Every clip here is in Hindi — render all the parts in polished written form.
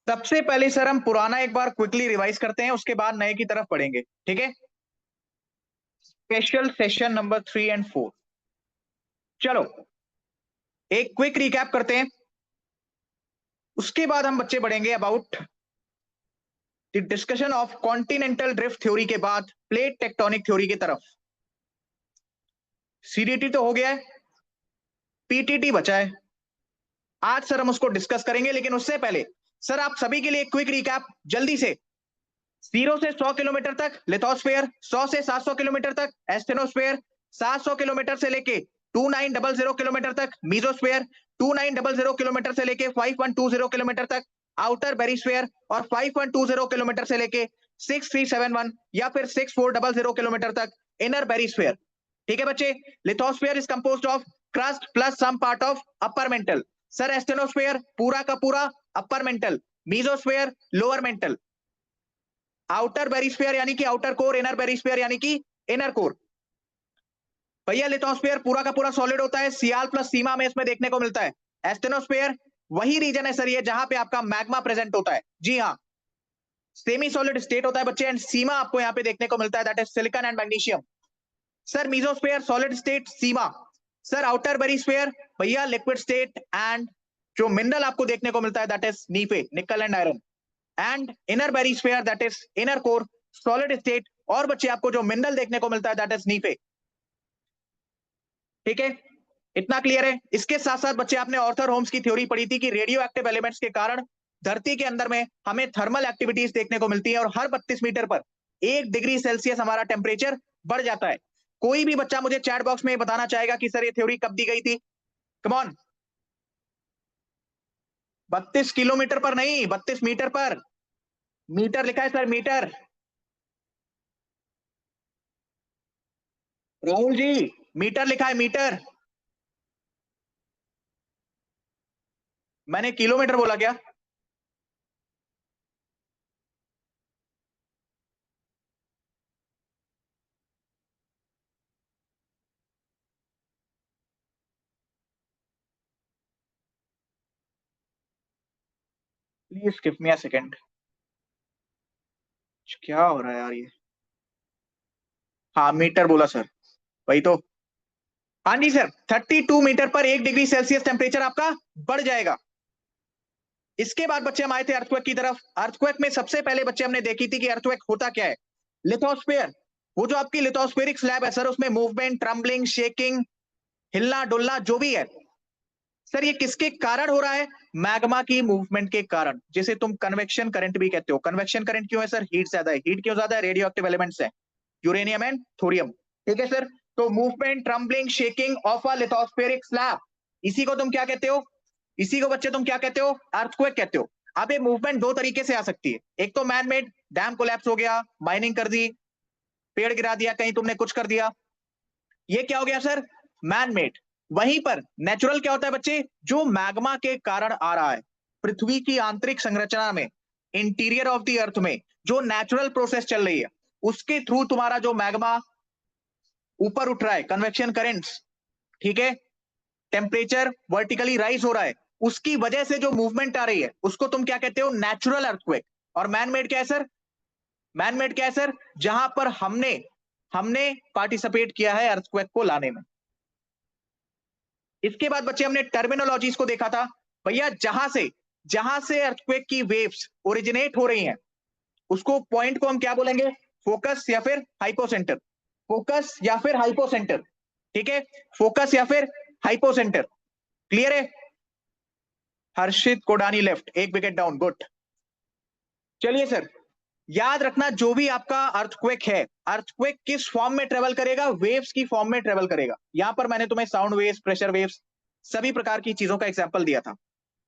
सबसे पहले सर हम पुराना एक बार क्विकली रिवाइज करते हैं, उसके बाद नए की तरफ पढ़ेंगे, ठीक है। स्पेशल सेशन नंबर 3 और 4। चलो एक क्विक रिकैप करते हैं, उसके बाद हम बच्चे बढ़ेंगे about the discussion of continental drift theory के बाद प्लेट टेक्टोनिक थ्योरी की तरफ। सीडीटी तो हो गया है, पीटीटी बचा है। आज सर हम उसको डिस्कस करेंगे, लेकिन उससे पहले सर आप सभी के लिए क्विक रिकैप जल्दी से। 0 से 100 किलोमीटर तक लिथोस्फेयर, 100 से 700 किलोमीटर तक एस्टेनोस्फेयर, 700 किलोमीटर से लेके 2900 किलोमीटर तक मीजोस्फेयर, 2900 किलोमीटर से लेके 5120 किलोमीटर तक आउटर बेरिस्फेयर, और 5120 किलोमीटर से लेके 6371 या फिर 6400 किलोमीटर तक इनर बेरिस्फेयर। ठीक है बच्चे, lithosphere is composed of crust plus some part of upper mantle. Sir asthenosphere पूरा का पूरा upper mantle, mesosphere lower mantle, outer barysphere यानी कि आउटर कोर, इनर बेरिस्फेयर यानी कि इनर कोर। भैया लिथोस्फेयर पूरा का पूरा सॉलिड होता है, सियाल प्लस सीमा में इसमें देखने को मिलता है। एस्टेनोस्फेयर वही रीजन है सर ये जहां पे आपका मैग्मा प्रेजेंट होता है, जी हाँ, सेमी सॉलिड स्टेट होता है बच्चे। एंड सीमा आपको यहाँ पे देखने को मिलता है, that is silicon and magnesium. Sir mesosphere solid state सीमा। सर आउटर बेरिस्फेयर भैया लिक्विड स्टेट, एंड जो मिनरल आपको देखने को मिलता है that is NiFe, nickel and iron. And inner barysphere that is inner core solid state, और बच्चे आपको जो मिनरल देखने को मिलता है दैट इज नीफे। ठीक है, इतना क्लियर है। इसके साथ साथ बच्चे आपने ऑर्थर होम्स की थ्योरी पढ़ी थी कि रेडियो एक्टिव एलिमेंट्स के कारण धरती के अंदर में हमें थर्मल एक्टिविटीज देखने को मिलती है, और हर 32 मीटर पर 1 डिग्री सेल्सियस हमारा टेम्परेचर बढ़ जाता है। कोई भी बच्चा मुझे चैट बॉक्स में बताना चाहेगा कि सर ये थ्योरी कब दी गई थी? Come on. 32 किलोमीटर पर नहीं, 32 मीटर पर। मीटर लिखा है sir, metre. Rahul ji, metre लिखा है, मीटर। मैंने किलोमीटर बोला क्या? Please give me a second. क्या हो रहा है यार ये? हाँ मीटर बोला सर, वही तो। हाँ जी सर, 32 मीटर पर 1 डिग्री सेल्सियस टेम्परेचर आपका बढ़ जाएगा। इसके बाद बच्चे हम आए थे अर्थक्वेक की तरफ। अर्थक्वेक में सबसे पहले बच्चे हमने देखी थी कि अर्थक्वेक होता क्या है। लिथोस्फेयर, वो जो आपकी लिथोस्फेरिक स्लैब है सर, उसमें मूवमेंट, ट्रम्बलिंग, शेकिंग, हिलना डुलना जो भी है सर, ये किसके कारण हो रहा है? मैग्मा की मूवमेंट के कारण, जिसे तुम कन्वेक्शन करंट भी कहते हो। कन्वेक्शन करंट क्यों है सर? हीट ज्यादा है। हीट क्यों ज्यादा है? रेडियो एक्टिव एलिमेंट्स है, यूरेनियम एंड थोरियम। ठीक है सर, तो movement, trembling, shaking of a lithospheric slab, इसी को तुम क्या कहते हो? इसी को बच्चे तुम क्या कहते हो? अर्थक्वेक कहते हो। अब ये मूवमेंट दो तरीके से आ सकती है। एक तो मैन मेड, डैम कोलैप्स हो गया, माइनिंग कर दी, पेड़ गिरा दिया, कहीं तुमने कुछ कर दिया, ये क्या हो गया सर? Man made. वहीं पर नेचुरल क्या होता है बच्चे? जो मैग्मा के कारण आ रहा है पृथ्वी की आंतरिक संरचना में, इंटीरियर ऑफ द अर्थ में जो नेचुरल प्रोसेस चल रही है, उसके थ्रू तुम्हारा जो मैग्मा ऊपर उठ रहा है, कन्वेक्शन करेंट्स, ठीक है, टेम्परेचर वर्टिकली राइज हो रहा है, उसकी वजह से जो मूवमेंट आ रही है उसको तुम क्या कहते हो? Natural earthquake. और मैन मेड क्या है सर? मैन मेड क्या है सर? जहां पर हमने हमने पार्टिसिपेट किया है अर्थक्वेक को लाने में। इसके बाद बच्चे हमने टर्मिनोलॉजीज को देखा था। भैया जहां से अर्थक्वेक की वेव्स ओरिजिनेट हो रही हैं, उसको पॉइंट को हम क्या बोलेंगे? फोकस या फिर हाइपोसेंटर। फोकस या फिर हाइपोसेंटर, ठीक है, फोकस या फिर हाइपोसेंटर। क्लियर है? हर्षित कोडानी लेफ्ट, एक विकेट डाउन, गुड। चलिए सर, याद रखना जो भी आपका अर्थक्वेक है, अर्थक्वेक किस फॉर्म में ट्रेवल करेगा? वेव्स की फॉर्म में ट्रेवल करेगा। यहां पर मैंने तुम्हें साउंड वेव्स, प्रेशर वेव्स, सभी प्रकार की चीजों का एग्जांपल दिया था।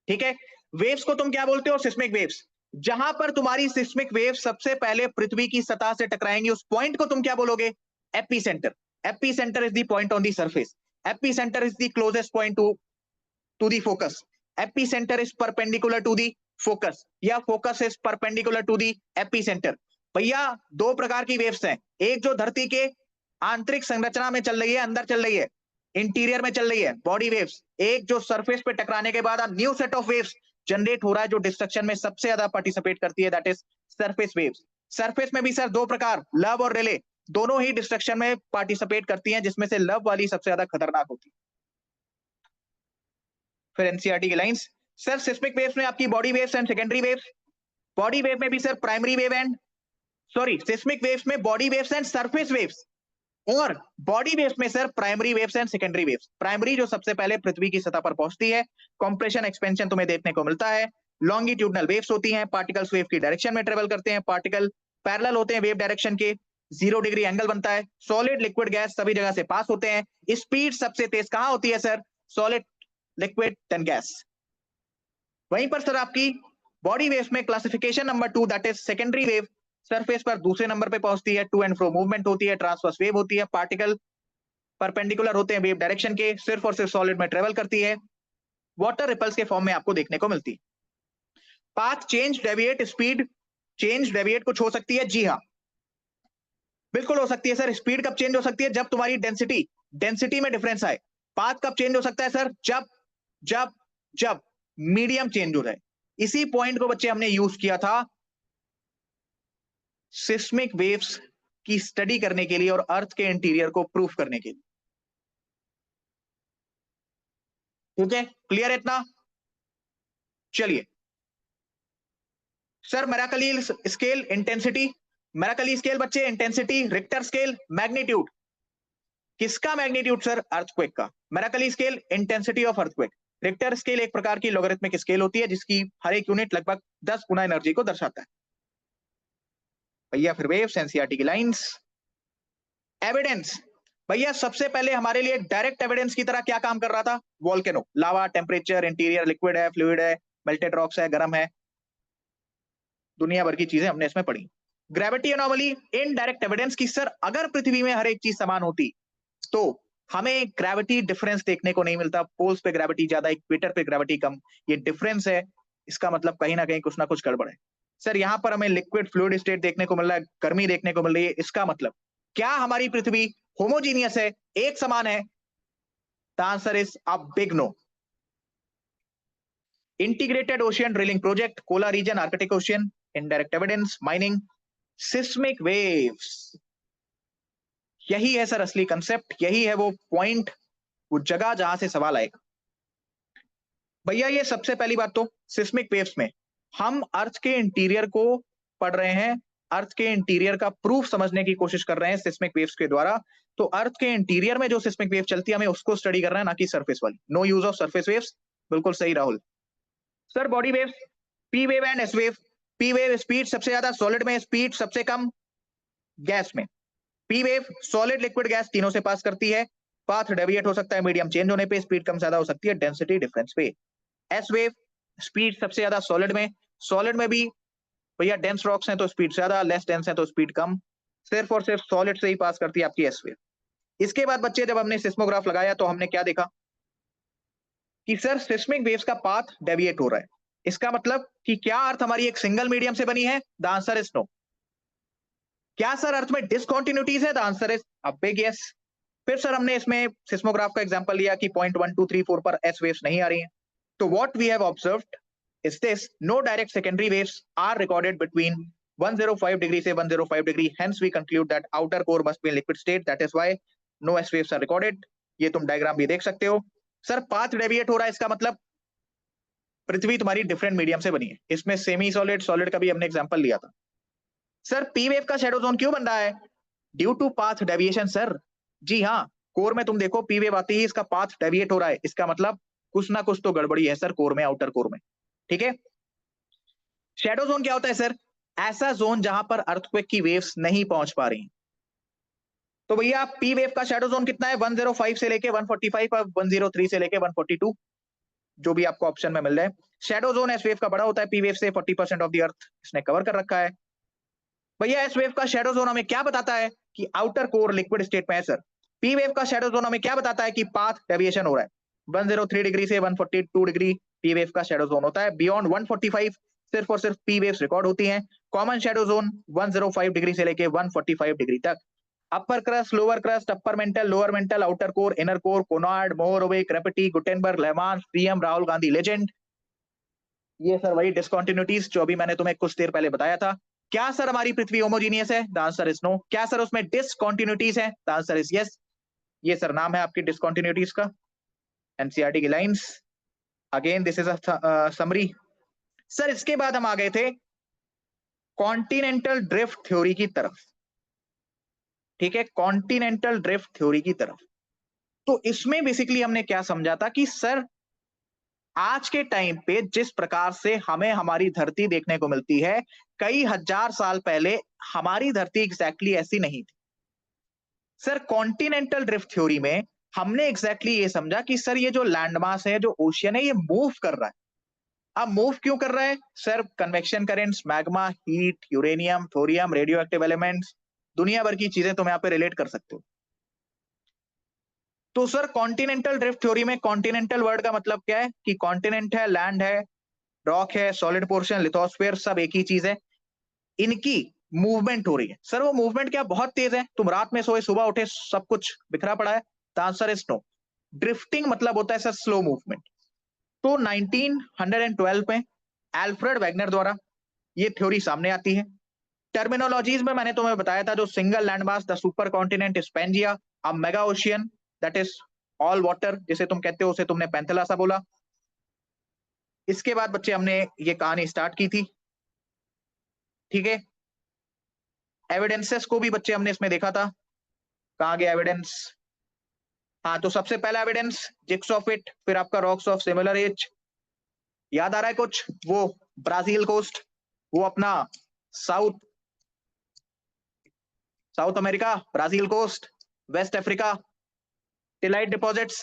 ठीक है, वेव्स को तुम क्या बोलते हो? Seismic waves. जहां पर तुम्हारी सिस्मिक वेव सबसे पहले पृथ्वी की सतह से टकराएंगी, उस पॉइंट को तुम क्या बोलोगे? Epicentre. Epicentre is the point on the surface. Epicentre is the closest point to the focus. Epicentre is perpendicular to the focus, या focus is perpendicular to the epicentre. भैया दो प्रकार की वेव्स हैं, एक जो धरती के आंतरिक संरचना में चल रही है, अंदर चल रही है, इंटीरियर में चल रही है, बॉडी वेव्स। एक जो सरफेस पे टकराने के बाद new set of waves generate हो रहा है जो डिस्ट्रक्शन में सबसे ज्यादा पार्टिसिपेट करती है, that is surface waves. Surface में भी सर दो प्रकार, लव और रिले, दोनों ही डिस्ट्रक्शन में पार्टिसिपेट करती हैं, जिसमें से लव वाली सबसे ज्यादा खतरनाक होती है। फिर एनसीईआरटी की लाइंस, सर सिस्मिक वेव्स में आपकी body waves and secondary waves, body wave में भी sir primary wave and seismic waves में body waves and surface waves, और बॉडी वेव्स में sir primary waves and secondary waves. Primary जो सबसे पहले पृथ्वी की सतह पर पहुंचती है, कंप्रेशन एक्सपेंशन तुम्हें देखने को मिलता है, लॉन्गिट्यूडनल वेव्स होती हैं, पार्टिकल्स वेव की डायरेक्शन में ट्रेवल करते हैं, पार्टिकल पैरेलल होते हैं वेव डायरेक्शन के, 0 डिग्री एंगल बनता है, सॉलिड लिक्विड गैस सभी जगह से पास होते हैं। स्पीड सबसे तेज कहां होती है sir? Solid liquid then gas. वहीं पर सर आपकी बॉडी वेव्स में classification number 2 that is secondary wave, surface पर दूसरे नंबर पे पहुंचती है, टू एंड फ्रो मूवमेंट होती है, ट्रांसवर्स वेव होती है, पार्टिकल परपेंडिकुलर होते हैं वेव डायरेक्शन के, सिर्फ और सिर्फ सॉलिड में ट्रेवल करती है, वाटर रिपल्स के फॉर्म में आपको देखने को मिलती है। Path change, deviate, speed change, deviate कुछ हो सकती है? जी हाँ, बिल्कुल हो सकती है सर। स्पीड कब चेंज हो सकती है? जब तुम्हारी डेंसिटी में डिफरेंस आए। पाथ कब चेंज हो सकता है सर? जब जब जब मीडियम चेंज हो जाए। इसी पॉइंट को बच्चे हमने यूज किया था सिस्मिक वेव्स की स्टडी करने के लिए और अर्थ के इंटीरियर को प्रूफ करने के लिए। ठीक है, क्लियर है इतना? चलिए sir, Mercalli scale intensity, Mercalli scale बच्चे इंटेंसिटी, रिक्टर स्केल मैग्नीट्यूड, किसका मैग्नीट्यूड सर? अर्थक्वेक का। Mercalli scale intensity of earthquake, Richter scale एक प्रकार की लॉगरिथमिक स्केल होती है जिसकी हर एक यूनिट लगभग 10 गुना एनर्जी को दर्शाता है। भैया फिर वेव्स, एनसीईआरटी की लाइंस, एविडेंस। भैया सबसे पहले हमारे लिए डायरेक्ट एविडेंस की तरह क्या काम कर रहा था? वोल्केनो, लावा, टेम्परेचर, इंटीरियर लिक्विड है, फ्लूइड है, मेल्टेड रॉक्स है, गर्म है, दुनिया भर की चीजें हमने इसमें पढ़ी। ग्रेविटी एनोमली, इनडायरेक्ट एविडेंस की सर अगर पृथ्वी में हर एक चीज समान होती तो हमें ग्रेविटी डिफरेंस देखने को नहीं मिलता, पोल्स पे ग्रेविटी ज्यादा, इक्वेटर पे ग्रेविटी कम, ये डिफरेंस है, इसका मतलब कहीं ना कहीं कुछ ना कुछ गड़बड़ है। सर यहाँ पर हमें लिक्विड फ्लूइड स्टेट देखने को मिल रहा है, गर्मी देखने को मिल रही है, इसका मतलब क्या हमारी पृथ्वी होमोजीनियस है, एक समान है? The answer is a big no. Integrated ocean drilling project, Kola region, Arctic Ocean, indirect evidence, mining, seismic waves, यही है सर असली कंसेप्ट, यही है वो पॉइंट, वो जगह जहां से सवाल आएगा। भैया ये सबसे पहली बात तो सिस्मिक वेव्स में हम अर्थ के इंटीरियर को पढ़ रहे हैं, अर्थ के इंटीरियर का प्रूफ समझने की कोशिश कर रहे हैं सिस्मिक वेव्स के द्वारा। तो अर्थ के इंटीरियर में जो सिस्मिक वेव चलती है हमें उसको स्टडी करना है, ना कि सरफेस वाली। No use of surface waves, बिल्कुल सही Rahul. Sir body waves, P wave and S wave. P wave speed सबसे ज्यादा सॉलिड में, स्पीड सबसे कम गैस में। P wave solid liquid gas तीनों से पास करती है, पाथ डेविएट हो सकता है मीडियम चेंज होने पे, स्पीड कम ज्यादा हो सकती है डेंसिटी डिफरेंस पे। एस वेव स्पीड सबसे ज्यादा सॉलिड में भी भैया डेंस रॉक्स हैं तो स्पीड ज्यादा, लेस डेंस है तो स्पीड कम, सिर्फ और सिर्फ सॉलिड से ही पास करती है आपकी एस वेव। इसके बाद बच्चे जब हमने सिस्मोग्राफ लगाया तो हमने क्या देखा कि सर सिस्मिक वेव्स का पाथ डेविएट हो रहा है। इसका मतलब कि क्या अर्थ हमारी एक सिंगल मीडियम से बनी है? The answer is no. क्या सर अर्थ में डिसकंटिन्यूटीज है? The answer is a big yes. फिर सर हमने इसमें सिस्मोग्राफ का एग्जांपल लिया कि पॉइंट 1 2 3 4 पर एस वेव्स नहीं आ रही हैं। तो what we have observed is this, no direct secondary waves are recorded between 105 degree से 105 degree, hence we conclude that outer core must be in liquid state, that is why no S waves are recorded. ये तुम डायग्राम भी देख सकते हो। सर पाथ डेविएट हो रहा है, इसका मतलब पृथ्वी तुम्हारी डिफरेंट मीडियम से बनी है। इसमें सेमी सॉलिड, सॉलिड का भी हमने एग्जांपल लिया था। सर पी वेव का शैडो जोन क्यों बन रहा है? Due to path deviation sir. जी हाँ, कोर में तुम देखो पी वेव आती ही इसका पाथ डेविएट हो रहा है, इसका मतलब कुछ ना कुछ तो गड़बड़ी है सर कोर में, आउटर कोर में। ठीक है, शैडो जोन क्या होता है सर? ऐसा जोन जहां पर अर्थक्वेक की वेव्स नहीं पहुंच पा रही। तो भैया पी वेव का शैडो जोन कितना है? 105 से लेके 145 और 103 से लेके 142, जो भी आपको ऑप्शन में मिल रहा है। शैडो जोन एस वेव का बड़ा होता है पी वेव से, 40% ऑफ द अर्थ इसने कवर कर रखा है। भैया एस वेव का शैडो जोन हमें क्या बताता है? कि आउटर कोर लिक्विड स्टेट में है सर। पी वेव का शैडो जोन हमें क्या बताता है? कि पाथ डेविएशन हो रहा है। 103 डिग्री से 142 डिग्री पी वेव का शैडो जोन होता है। बियॉन्ड 145 सिर्फ और सिर्फ पी वेव्स रिकॉर्ड होती हैं। कॉमन शैडो जोन 105 डिग्री से लेके 145 डिग्री तक। Upper crust, lower crust, upper mantle, lower mantle, outer core, inner core, Conrad, Moho, Repetti, Gutenberg, Lehmann, PM, Rahul Gandhi legend, ये सर वही डिसकंटिन्यूटीज जो अभी मैंने तुम्हें कुछ देर पहले बताया था। क्या सर हमारी पृथ्वी होमोजीनियस है? The answer is no. क्या सर उसमें डिसकंटिन्यूटीज है? The answer is yes. ये सर नाम है आपकी डिसकंटिन्यूटीज का, एनसीईआरटी की lines. Again this is a summary. Sir इसके बाद हम आ गए थे कॉन्टिनेंटल ड्रिफ्ट थ्योरी की तरफ। ठीक है, कॉन्टिनेंटल ड्रिफ्ट थ्योरी की तरफ। तो इसमें बेसिकली हमने क्या समझा था कि सर आज के टाइम पे जिस प्रकार से हमें हमारी धरती देखने को मिलती है, कई हजार साल पहले हमारी धरती एग्जैक्टली ऐसी नहीं थी। सर कॉन्टिनेंटल ड्रिफ्ट थ्योरी में हमने एग्जैक्टली ये समझा कि सर ये जो लैंडमास है, जो ओशियन है, ये मूव कर रहा है। अब मूव क्यों कर रहा है? Sir convection currents, magma, heat, uranium, thorium, radio active elements, दुनिया भर की चीजें तुम यहाँ पे रिलेट कर सकते हो। तो सर कॉन्टिनेंटल ड्रिफ्ट थ्योरी में कॉन्टिनेंटल वर्ड का मतलब क्या है? कि कॉन्टिनेंट है, लैंड है, रॉक है, सॉलिड पोर्शन, लिथोस्फीयर, सब एक ही चीज है। इनकी मूवमेंट हो रही है। सर वो मूवमेंट क्या बहुत तेज है? तुम रात में सोए, सुबह उठे, सब कुछ बिखरा पड़ा है? The answer is no. Drifting मतलब होता है सर स्लो मूवमेंट। तो 1912 में एल्फ्रेड वैगनर द्वारा ये थ्योरी सामने आती है। टर्मिनोलॉजीज में मैंने तुम्हें बताया था, जो single landmass, the super continent is Pangaea, a mega ocean that is all water, जिसे तुम कहते हो उसे तुमने पैंथेलासा बोला। इसके बाद बच्चे हमने ये कहानी स्टार्ट की थी। ठीक है, एविडेंसेस को भी बच्चे हमने इसमें देखा था। कहाँ गया एविडेंस? हाँ, तो सबसे पहला एविडेंस जिक्स ऑफ इट, फिर आपका रॉक्स ऑफ सिमिलर एज। याद आ रहा है कुछ? वो ब्राजील कोस्ट, वो अपना south south America, Brazil coast, west Africa, tillite deposits,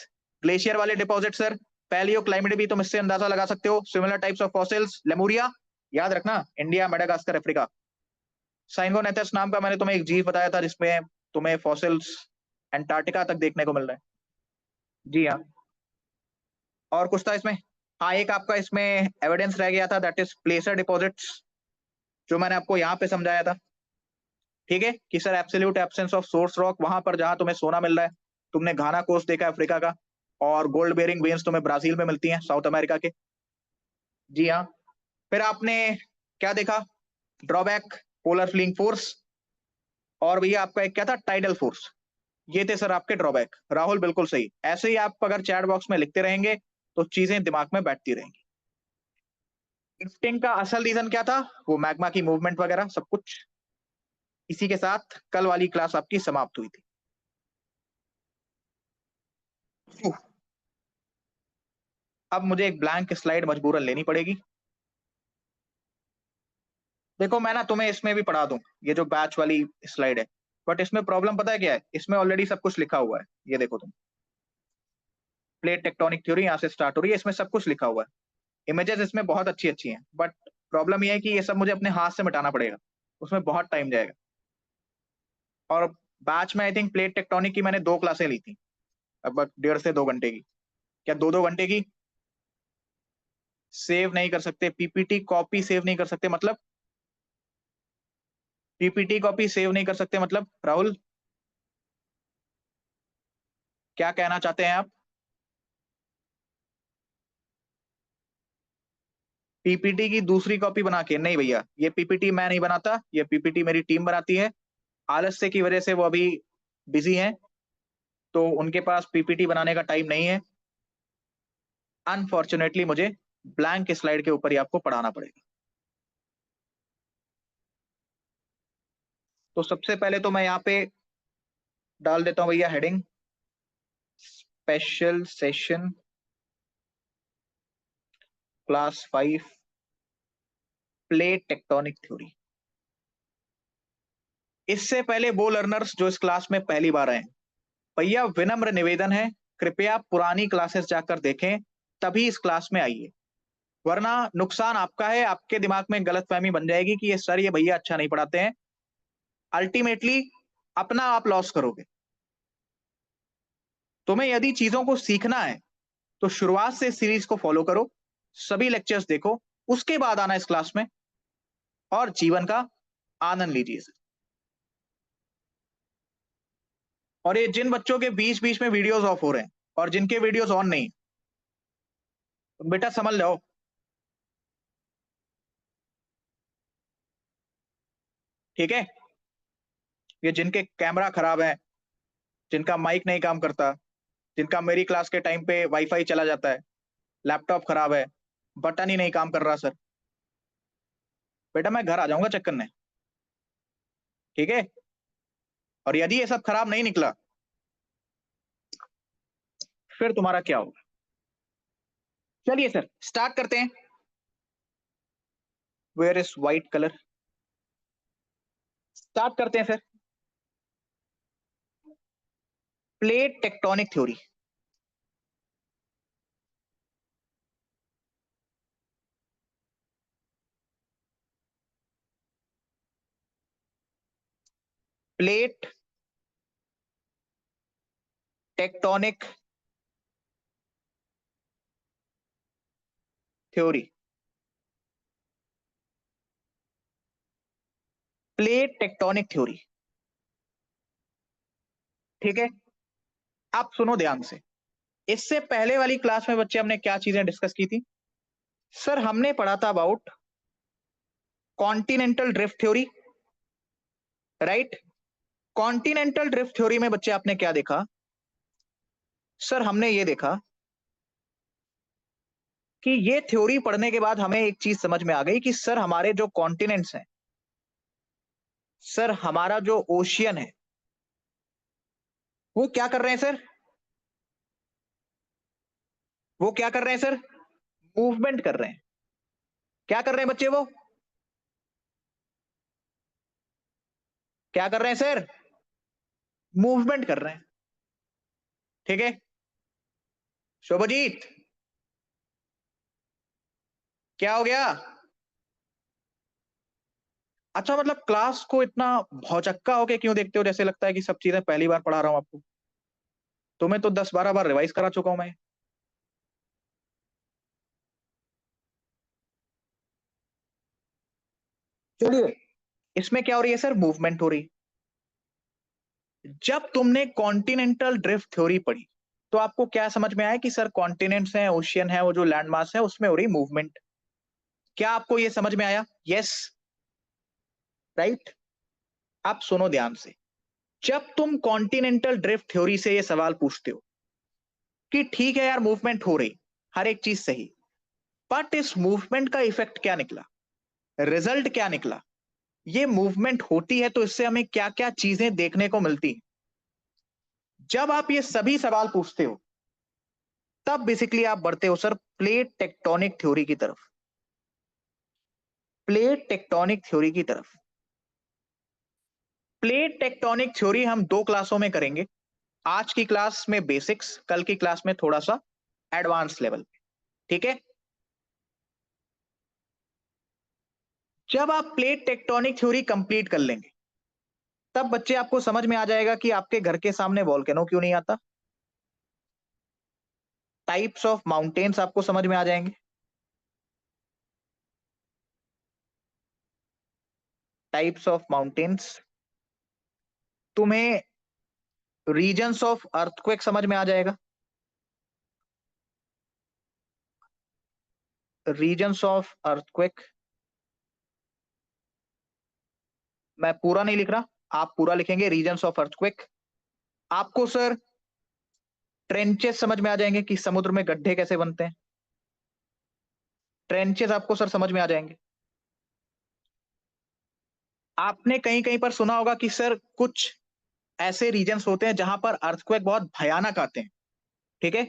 glacier वाले डिपॉजिट सर। पैलियो क्लाइमेट भी तुम इससे अंदाजा लगा सकते हो। Similar types of fossils, Lemuria, याद रखना, इंडिया, मेडागास्कर, अफ्रीका। साइंगोनेथस नाम का मैंने तुम्हें एक जीव बताया था, जिसमें तुम्हें फॉसिल्स अंटार्कटिका तक देखने को मिल रहा है। जी हाँ। और कुछ था इसमें? हाँ, एक आपका इसमें एविडेंस रह गया था, दैट इज प्लेसर डिपॉजिट्स, जो मैंने आपको यहाँ पे समझाया था। ठीक है, कि sir absolute absence of source rock, वहां पर जहां तुम्हें सोना मिल रहा है। तुमने घाना कोस्ट देखा है अफ्रीका का, और गोल्ड बेरिंग वेन्स तुम्हें ब्राजील में मिलती हैं, साउथ अमेरिका के। जी हाँ। फिर आपने क्या देखा? ड्रॉबैक, पोलर फ्लीइंग फोर्स, और भैया आपका एक क्या था? Tidal force. ये थे सर आपके ड्रॉबैक। राहुल बिल्कुल सही। ऐसे ही आप अगर चैट बॉक्स में लिखते रहेंगे तो चीजें दिमाग में बैठती रहेंगी। ड्रिफ्टिंग का असल रीजन क्या था? वो मैग्मा की मूवमेंट वगैरह सब कुछ। इसी के साथ कल वाली क्लास आपकी समाप्त हुई थी। अब मुझे एक ब्लैंक स्लाइड मजबूरन लेनी पड़ेगी। देखो मैं ना तुम्हें इसमें भी पढ़ा दूं, ये जो बैच वाली स्लाइड है, बट इसमें प्रॉब्लम पता है क्या है? इसमें ऑलरेडी सब कुछ लिखा हुआ है। ये देखो तुम, प्लेट टेक्टोनिक थ्योरी यहाँ से स्टार्ट हो रही है, इसमें सब कुछ लिखा हुआ है। इमेजेस इसमें बहुत अच्छी अच्छी हैं, बट प्रॉब्लम ये है कि ये सब मुझे अपने हाथ से मिटाना पड़ेगा, उसमें बहुत टाइम जाएगा। और बैच में आई थिंक प्लेट टेक्टोनिक की मैंने 2 क्लासें ली थी, लगभग 1.5 से 2 घंटे की। क्या 2-2 घंटे की? सेव नहीं कर सकते पीपीटी कॉपी? सेव नहीं कर सकते मतलब? पीपीटी कॉपी सेव नहीं कर सकते मतलब राहुल, क्या कहना चाहते हैं आप? पीपीटी की दूसरी कॉपी बना के? नहीं भैया, ये पीपीटी मैं नहीं बनाता, ये पीपीटी मेरी टीम बनाती है। आलस्य की वजह से वो अभी बिजी हैं, तो उनके पास पीपीटी बनाने का टाइम नहीं है। अनफॉर्चुनेटली मुझे ब्लैंक स्लाइड के ऊपर ही आपको पढ़ाना पड़ेगा। तो सबसे पहले तो मैं यहाँ पे डाल देता हूँ भैया heading, special session class 5, plate tectonic theory. इससे पहले वो लर्नर्स जो इस क्लास में पहली बार आए, भैया विनम्र निवेदन है, कृपया पुरानी क्लासेस जाकर देखें, तभी इस क्लास में आइए, वरना नुकसान आपका है। आपके दिमाग में गलतफहमी बन जाएगी कि ये सर, ये भैया अच्छा नहीं पढ़ाते हैं। अल्टीमेटली अपना आप लॉस करोगे। तुम्हें यदि चीजों को सीखना है तो शुरुआत से सीरीज को फॉलो करो, सभी लेक्चर्स देखो, उसके बाद आना इस क्लास में और जीवन का आनंद लीजिए। और ये जिन बच्चों के बीच बीच में वीडियोस ऑफ हो रहे हैं और जिनके वीडियोस ऑन नहीं, तो बेटा समझ जाओ, ठीक है, ये जिनके कैमरा खराब है, जिनका माइक नहीं काम करता, जिनका मेरी क्लास के टाइम पे वाईफाई चला जाता है, लैपटॉप खराब है, बटन ही नहीं काम कर रहा सर, बेटा मैं घर आ जाऊंगा चेक करने। ठीक है, और यदि ये सब खराब नहीं निकला फिर तुम्हारा क्या होगा? चलिए सर स्टार्ट करते हैं। Where is white colour? Start करते हैं sir. Plate tectonic theory. Plate tectonic theory. Plate tectonic theory. ठीक है, आप सुनो ध्यान से। इससे पहले वाली क्लास में बच्चे हमने क्या चीजें डिस्कस की थी? सर हमने पढ़ा था about continental drift theory, right? Continental drift theory में बच्चे आपने क्या देखा? सर हमने ये देखा कि ये थ्योरी पढ़ने के बाद हमें एक चीज समझ में आ गई कि सर हमारे जो कॉन्टिनेंट्स हैं, सर हमारा जो ओशियन है, वो क्या कर रहे हैं सर? वो क्या कर रहे हैं सर? मूवमेंट कर रहे हैं। क्या कर रहे हैं बच्चे? वो क्या कर रहे हैं सर? मूवमेंट कर रहे हैं। ठीक है, शुभजीत क्या हो गया? अच्छा, मतलब क्लास को इतना भौचक्का होके क्यों देखते हो, जैसे लगता है कि सब चीजें पहली बार पढ़ा रहा हूं आपको? तुम्हें तो 10-12 बार रिवाइज करा चुका हूं मैं। चलिए, इसमें क्या हो रही है सर? मूवमेंट हो रही। जब तुमने कॉन्टिनेंटल ड्रिफ्ट थ्योरी पढ़ी तो आपको क्या समझ में आया कि सर कॉन्टिनेंट्स हैं, ओशियन है, वो जो लैंड मास है उसमें हो रही मूवमेंट। क्या आपको ये समझ में आया? Yes, right. आप सुनो ध्यान से। जब तुम कॉन्टिनेंटल ड्रिफ्ट थ्योरी से ये सवाल पूछते हो कि ठीक है यार मूवमेंट हो रही, हर एक चीज सही, बट इस मूवमेंट का इफेक्ट क्या निकला, रिजल्ट क्या निकला? ये मूवमेंट होती है तो इससे हमें क्या क्या चीजें देखने को मिलती हैं? जब आप ये सभी सवाल पूछते हो तब बेसिकली आप बढ़ते हो सर प्लेट टेक्टोनिक थ्योरी की तरफ। प्लेट टेक्टोनिक थ्योरी की तरफ। प्लेट टेक्टोनिक थ्योरी हम 2 क्लासों में करेंगे। आज की क्लास में बेसिक्स, कल की क्लास में थोड़ा सा एडवांस लेवल पे। ठीक है, जब आप प्लेट टेक्टोनिक थ्योरी कंप्लीट कर लेंगे तब बच्चे आपको समझ में आ जाएगा कि आपके घर के सामने वॉल्केनो क्यों नहीं आता। टाइप्स ऑफ माउंटेन्स आपको समझ में आ जाएंगे। टाइप्स ऑफ माउंटेन्स, तुम्हें रीजन्स ऑफ अर्थक्वेक समझ में आ जाएगा। रीजन्स ऑफ अर्थक्वेक, मैं पूरा नहीं लिख रहा, आप पूरा लिखेंगे रीजन्स ऑफ अर्थक्वेक। आपको सर ट्रेंचेस समझ में आ जाएंगे कि समुद्र में गड्ढे कैसे बनते हैं। ट्रेंचेस आपको सर समझ में आ जाएंगे। आपने कहीं कहीं पर सुना होगा कि सर कुछ ऐसे रीजन्स होते हैं जहां पर अर्थक्वेक बहुत भयानक आते हैं। ठीक है,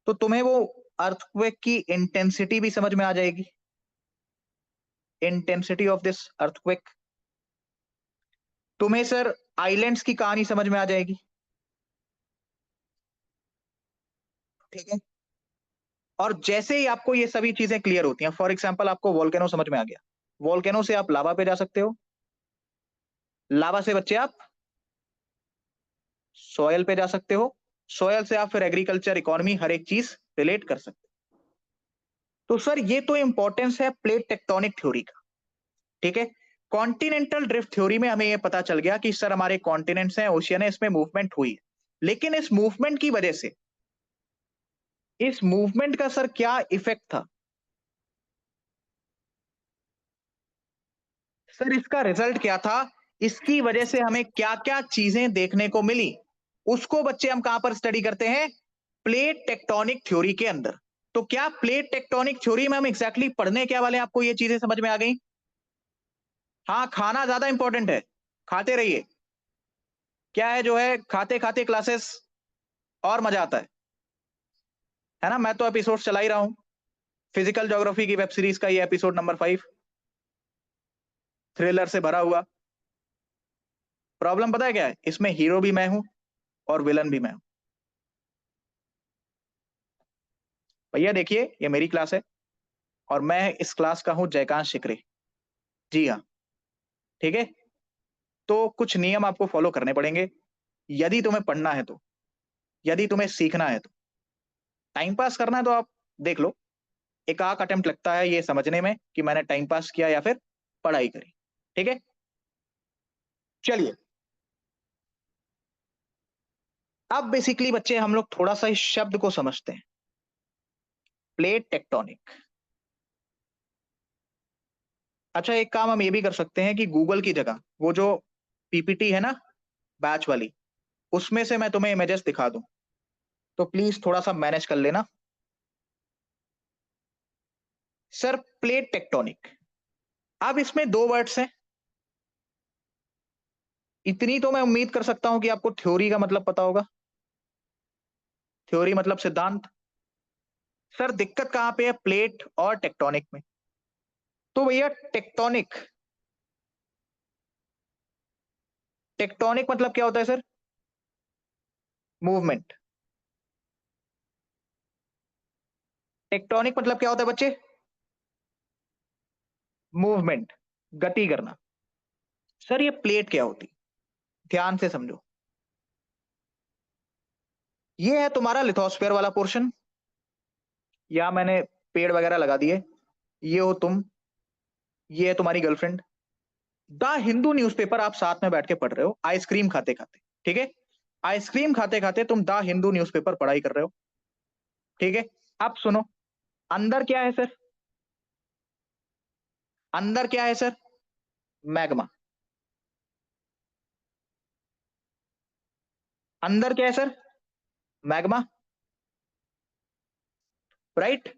तो तुम्हें वो अर्थक्वेक की इंटेंसिटी भी समझ में आ जाएगी। Intensity of this earthquake. तुम्हें सर आइलैंड्स की कहानी समझ में आ जाएगी। ठीक है, और जैसे ही आपको ये सभी चीजें क्लियर होती हैं, फॉर एग्जांपल आपको वोल्केनो समझ में आ गया, वोल्केनो से आप लावा पे जा सकते हो, लावा से बच्चे आप सॉयल पे जा सकते हो, सॉयल से आप फिर एग्रीकल्चर, इकोनॉमी, हर एक चीज रिलेट कर सकते हो। तो सर ये तो इंपॉर्टेंस है प्लेट टेक्टोनिक थ्योरी का। ठीक है, कॉन्टिनेंटल ड्रिफ्ट थ्योरी में हमें यह पता चल गया कि सर हमारे कॉन्टिनेंट्स हैं, ओशियन है, इसमें मूवमेंट हुई है, लेकिन इस मूवमेंट की वजह से, इस मूवमेंट का सर क्या इफेक्ट था? सर इसका रिजल्ट क्या था, इसकी वजह से हमें क्या क्या चीजें देखने को मिली, उसको बच्चे हम कहां पर स्टडी करते हैं, प्लेट टेक्टोनिक थ्योरी के अंदर। तो क्या प्लेट टेक्टोनिक थ्योरी में हम एग्जैक्टली पढ़ने क्या वाले हैं, आपको ये चीजें समझ में आ गई? हाँ, खाना ज्यादा इंपॉर्टेंट है, खाते रहिए। क्या है जो है, खाते खाते क्लासेस और मजा आता है ना। मैं तो एपिसोड चला ही रहा हूं, फिजिकल ज्योग्राफी की वेब सीरीज का ये एपिसोड नंबर 5, थ्रिलर से भरा हुआ। प्रॉब्लम पता है क्या है, इसमें हीरो भी मैं हूं और विलन भी मैं हूं। भैया देखिए, ये मेरी क्लास है और मैं इस क्लास का हूं जयकांत शिकरे। जी हाँ, ठीक है। तो कुछ नियम आपको फॉलो करने पड़ेंगे यदि तुम्हें पढ़ना है तो, यदि तुम्हें सीखना है तो। टाइम पास करना है तो आप देख लो, एक आख अटेम्प्ट लगता है ये समझने में कि मैंने टाइम पास किया या फिर पढ़ाई करी। ठीक है, चलिए। अब बेसिकली बच्चे हम लोग थोड़ा सा इस शब्द को समझते हैं, प्लेट टेक्टोनिक। अच्छा, एक काम हम ये भी कर सकते हैं कि गूगल की जगह वो जो पीपीटी है ना, बैच वाली, उसमें से मैं तुम्हें इमेजेस दिखा दूं, तो प्लीज थोड़ा सा मैनेज कर लेना। सर प्लेट टेक्टोनिक, अब इसमें दो वर्ड्स हैं। इतनी तो मैं उम्मीद कर सकता हूं कि आपको थ्योरी का मतलब पता होगा। थ्योरी मतलब सिद्धांत। सर दिक्कत कहां पे है, प्लेट और टेक्टोनिक में। तो भैया टेक्टोनिक, टेक्टोनिक मतलब क्या होता है सर, मूवमेंट। टेक्टोनिक मतलब क्या होता है बच्चे, मूवमेंट, गति करना। सर ये प्लेट क्या होती, ध्यान से समझो। ये है तुम्हारा लिथोस्फीयर वाला पोर्शन, या मैंने पेड़ वगैरह लगा दिए। ये हो तुम, ये है तुम्हारी गर्लफ्रेंड। द हिंदू न्यूज़पेपर आप साथ में बैठ के पढ़ रहे हो आइसक्रीम खाते खाते। ठीक है, आइसक्रीम खाते खाते तुम द हिंदू न्यूज़पेपर पढ़ाई कर रहे हो। ठीक है, अब सुनो, अंदर क्या है सर, अंदर क्या है सर, मैग्मा। अंदर क्या है sir, magma, right.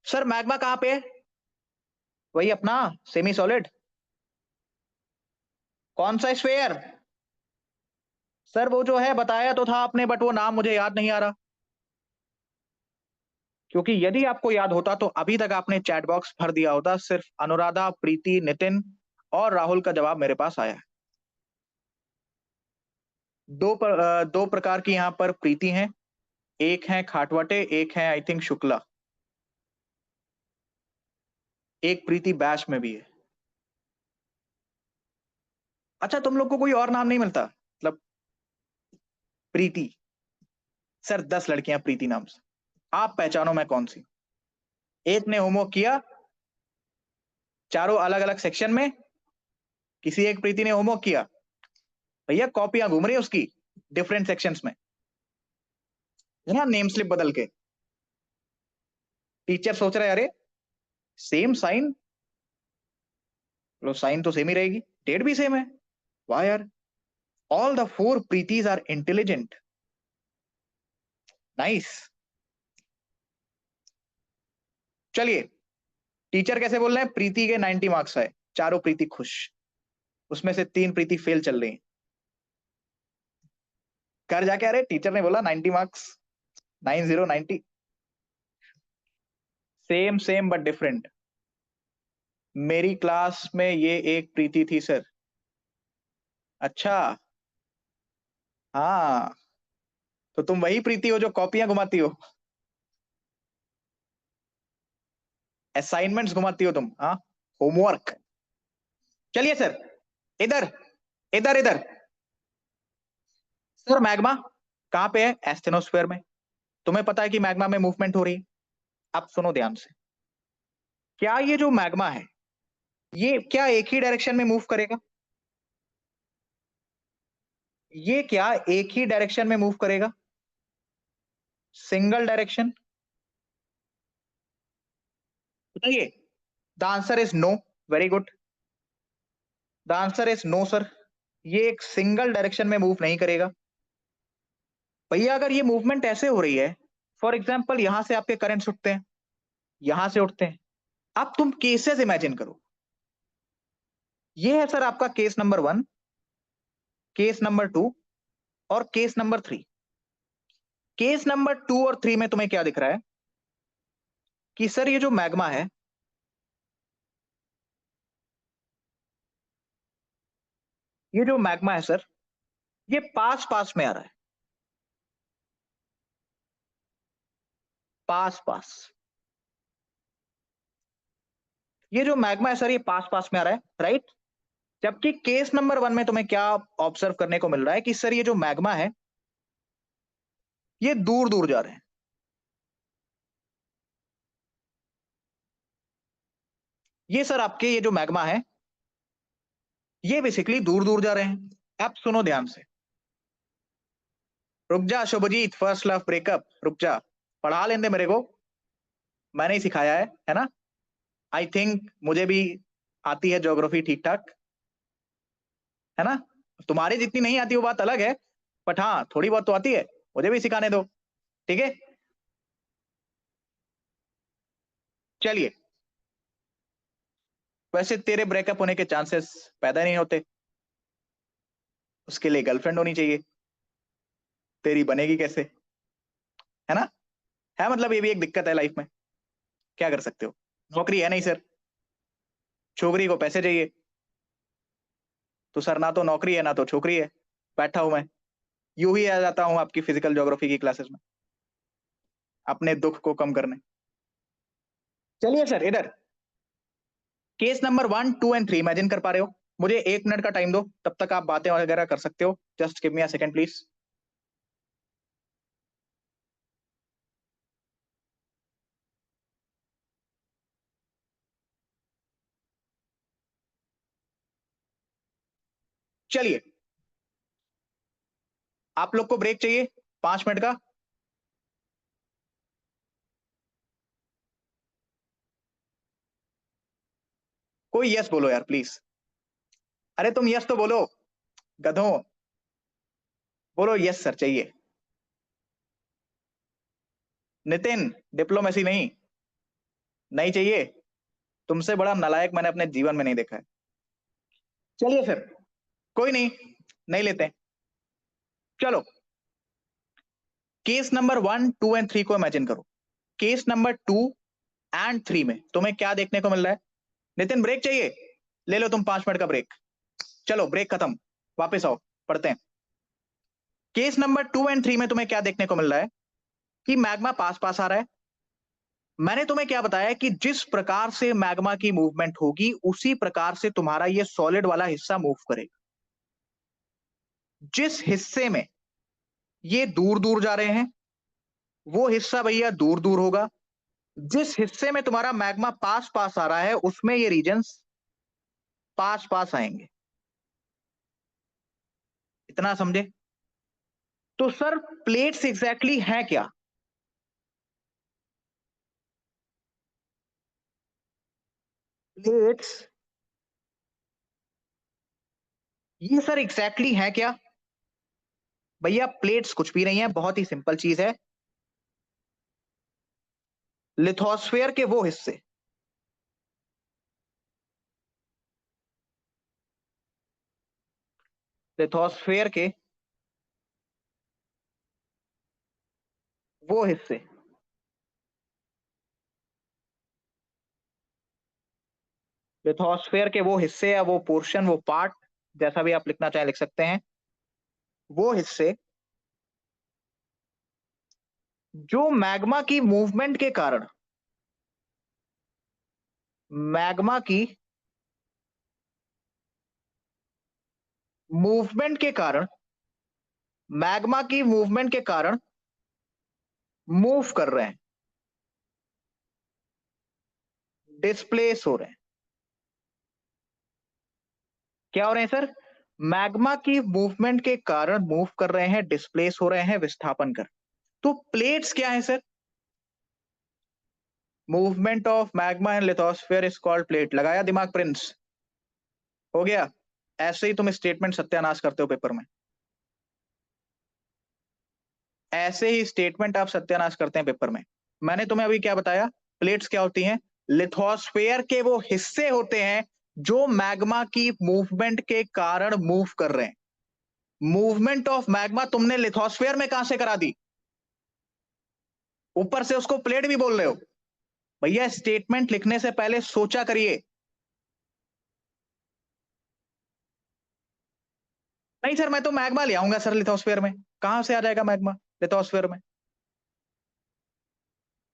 Sir magma कहां पे है, वही अपना सेमी सॉलिड। कौन सा स्फेयर, सर वो जो है बताया तो था आपने, बट वो नाम मुझे याद नहीं आ रहा। क्योंकि यदि आपको याद होता तो अभी तक आपने चैट बॉक्स भर दिया होता। सिर्फ अनुराधा, प्रीति, नितिन और राहुल का जवाब मेरे पास आया है। दो प्रकार की यहाँ पर प्रीति हैं, एक है खाटवाटे, एक है आई थिंक शुक्ला। एक प्रीति बैच में भी है। अच्छा, तुम लोग को कोई और नाम नहीं मिलता, मतलब प्रीति। सर 10 लड़कियां प्रीति नाम से, आप पहचानो मैं कौन सी। एक ने होमवर्क किया चारों अलग अलग सेक्शन में, किसी एक प्रीति ने होमवर्क किया, भैया कॉपियां घूम रही है उसकी डिफरेंट सेक्शंस में, है ना, नेम स्लिप बदल के। टीचर सोच रहे अरे सेम साइन, लो साइन तो सेम ही रहेगी, डेट भी सेम है, वाह यार। All the 4 Preetis are intelligent, nice. चलिए, टीचर कैसे बोल रहे हैं, प्रीति के 90 मार्क्स आए, चारों प्रीति खुश, उसमें से 3 प्रीति फेल चल रही हैं। घर जाके अरे टीचर ने बोला 90 marks, 90 90। Same same but different. मेरी क्लास में ये एक प्रीति थी सर। अच्छा, हाँ, तो तुम वही प्रीति हो जो कॉपियां घुमाती हो, असाइनमेंट्स घुमाती हो तुम, हाँ, होमवर्क। चलिए सर, इधर इधर इधर। सर मैग्मा कहाँ पे है, एस्थेनोस्फेयर में। तुम्हें पता है कि मैग्मा में मूवमेंट हो रही है। अब सुनो ध्यान से, क्या ये जो मैग्मा है, ये क्या एक ही डायरेक्शन में मूव करेगा, ये क्या एक ही डायरेक्शन में मूव करेगा, सिंगल डायरेक्शन, बताइए। The answer is no. Very good. The answer is no sir, ये एक सिंगल डायरेक्शन में मूव नहीं करेगा। भैया अगर ये मूवमेंट ऐसे हो रही है, फॉर एग्जाम्पल यहां से आपके करंट्स उठते हैं, यहां से उठते हैं, अब तुम केसेस इमेजिन करो। ये है सर आपका केस नंबर 1, केस नंबर 2 और केस नंबर 3। केस नंबर 2 और 3 में तुम्हें क्या दिख रहा है कि सर ये जो मैग्मा है, ये जो मैग्मा है सर, ये पास पास में आ रहा है, पास पास। ये जो मैग्मा है सर, ये पास पास में आ रहा है, राइट। जबकि केस नंबर 1 में तुम्हें क्या ऑब्जर्व करने को मिल रहा है कि सर ये जो मैग्मा है, ये दूर दूर जा रहे हैं। ये सर आपके ये जो मैग्मा है, ये बेसिकली दूर दूर जा रहे हैं। अब सुनो ध्यान से। रुक जा शुभजीत, फर्स्ट लव ब्रेकअप, रुक जा, पढ़ा लेने दे मेरे को, मैंने ही सिखाया है ना। आई थिंक मुझे भी आती है ज्योग्राफी ठीक ठाक, है ना। तुम्हारे जितनी नहीं आती वो बात अलग है, बट हाँ थोड़ी बहुत तो आती है, मुझे भी सिखाने दो, ठीक है। चलिए, वैसे तेरे ब्रेकअप होने के चांसेस पैदा नहीं होते, उसके लिए गर्लफ्रेंड होनी चाहिए, तेरी बनेगी कैसे, है ना। है मतलब ये भी एक दिक्कत है लाइफ में, क्या कर सकते हो। नौकरी है नहीं सर, छोकरी को पैसे चाहिए, तो सर ना तो नौकरी है ना तो छोकरी है, बैठा हूं मैं, यूं ही आ जाता हूं आपकी फिजिकल ज्योग्राफी की क्लासेस में अपने दुख को कम करने। चलिए सर इधर केस नंबर 1, 2 एंड 3 इमेजिन कर पा रहे हो, मुझे 1 मिनट का टाइम दो, तब तक आप बातें वगैरह कर सकते हो, just give me a second please. चलिए, आप लोग को ब्रेक चाहिए 5 मिनट का। कोई यस बोलो यार प्लीज, अरे तुम यस तो बोलो, गधों, बोलो यस सर चाहिए। नितिन, डिप्लोमेसी नहीं, नहीं चाहिए, तुमसे बड़ा नालायक मैंने अपने जीवन में नहीं देखा है। चलिए फिर, कोई नहीं, नहीं लेते। चलो, केस नंबर 1, 2 एंड 3 को इमेजिन करो। केस नंबर 2 एंड 3 में तुम्हें क्या देखने को मिल रहा है। नितिन ब्रेक चाहिए, ले लो तुम 5 मिनट का ब्रेक। चलो ब्रेक खत्म, वापस आओ, पढ़ते हैं। केस नंबर 2 एंड 3 में तुम्हें क्या देखने को मिल रहा है कि मैग्मा पास पास आ रहा है। मैंने तुम्हें क्या बताया कि जिस प्रकार से मैग्मा की मूवमेंट होगी उसी प्रकार से तुम्हारा ये सॉलिड वाला हिस्सा मूव करेगा। जिस हिस्से में ये दूर दूर जा रहे हैं, वो हिस्सा भैया दूर दूर होगा। जिस हिस्से में तुम्हारा मैग्मा पास पास आ रहा है, उसमें ये रीजन्स पास पास आएंगे। इतना समझे। तो सर प्लेट्स एग्जैक्टली हैं क्या। प्लेट्स, ये सर एग्जैक्टली हैं क्या। भैया प्लेट्स कुछ भी नहीं है, बहुत ही सिंपल चीज है। लिथोस्फेयर के वो हिस्से, लिथोस्फेयर के वो हिस्से, लिथोस्फेयर के वो हिस्से या वो पोर्शन, वो पार्ट, जैसा भी आप लिखना चाहे लिख सकते हैं, वो हिस्से जो मैग्मा की मूवमेंट के कारण, मैग्मा की मूवमेंट के कारण, मैग्मा की मूवमेंट के कारण मूव कर रहे हैं, डिस्प्लेस हो रहे हैं। क्या हो रहे हैं सर, मैग्मा की मूवमेंट के कारण मूव कर रहे हैं, डिस्प्लेस हो रहे हैं, विस्थापन कर। तो प्लेट्स क्या है sir, movement of magma in lithosphere is called plate. लगाया दिमाग प्रिंस? हो गया? ऐसे ही तुम स्टेटमेंट सत्यानाश करते हो पेपर में, ऐसे ही स्टेटमेंट आप सत्यानाश करते हैं पेपर में। मैंने तुम्हें अभी क्या बताया? प्लेट्स क्या होती हैं? लिथोस्फीयर के वो हिस्से होते हैं जो मैग्मा की मूवमेंट के कारण मूव कर रहे हैं। मूवमेंट ऑफ मैग्मा तुमने लिथोस्फीयर में कहां से करा दी? ऊपर से उसको प्लेट भी बोल रहे हो। भैया स्टेटमेंट लिखने से पहले सोचा करिए। नहीं सर, मैं तो मैग्मा ले आऊंगा सर लिथोस्फीयर में। कहां से आ जाएगा मैग्मा लिथोस्फीयर में?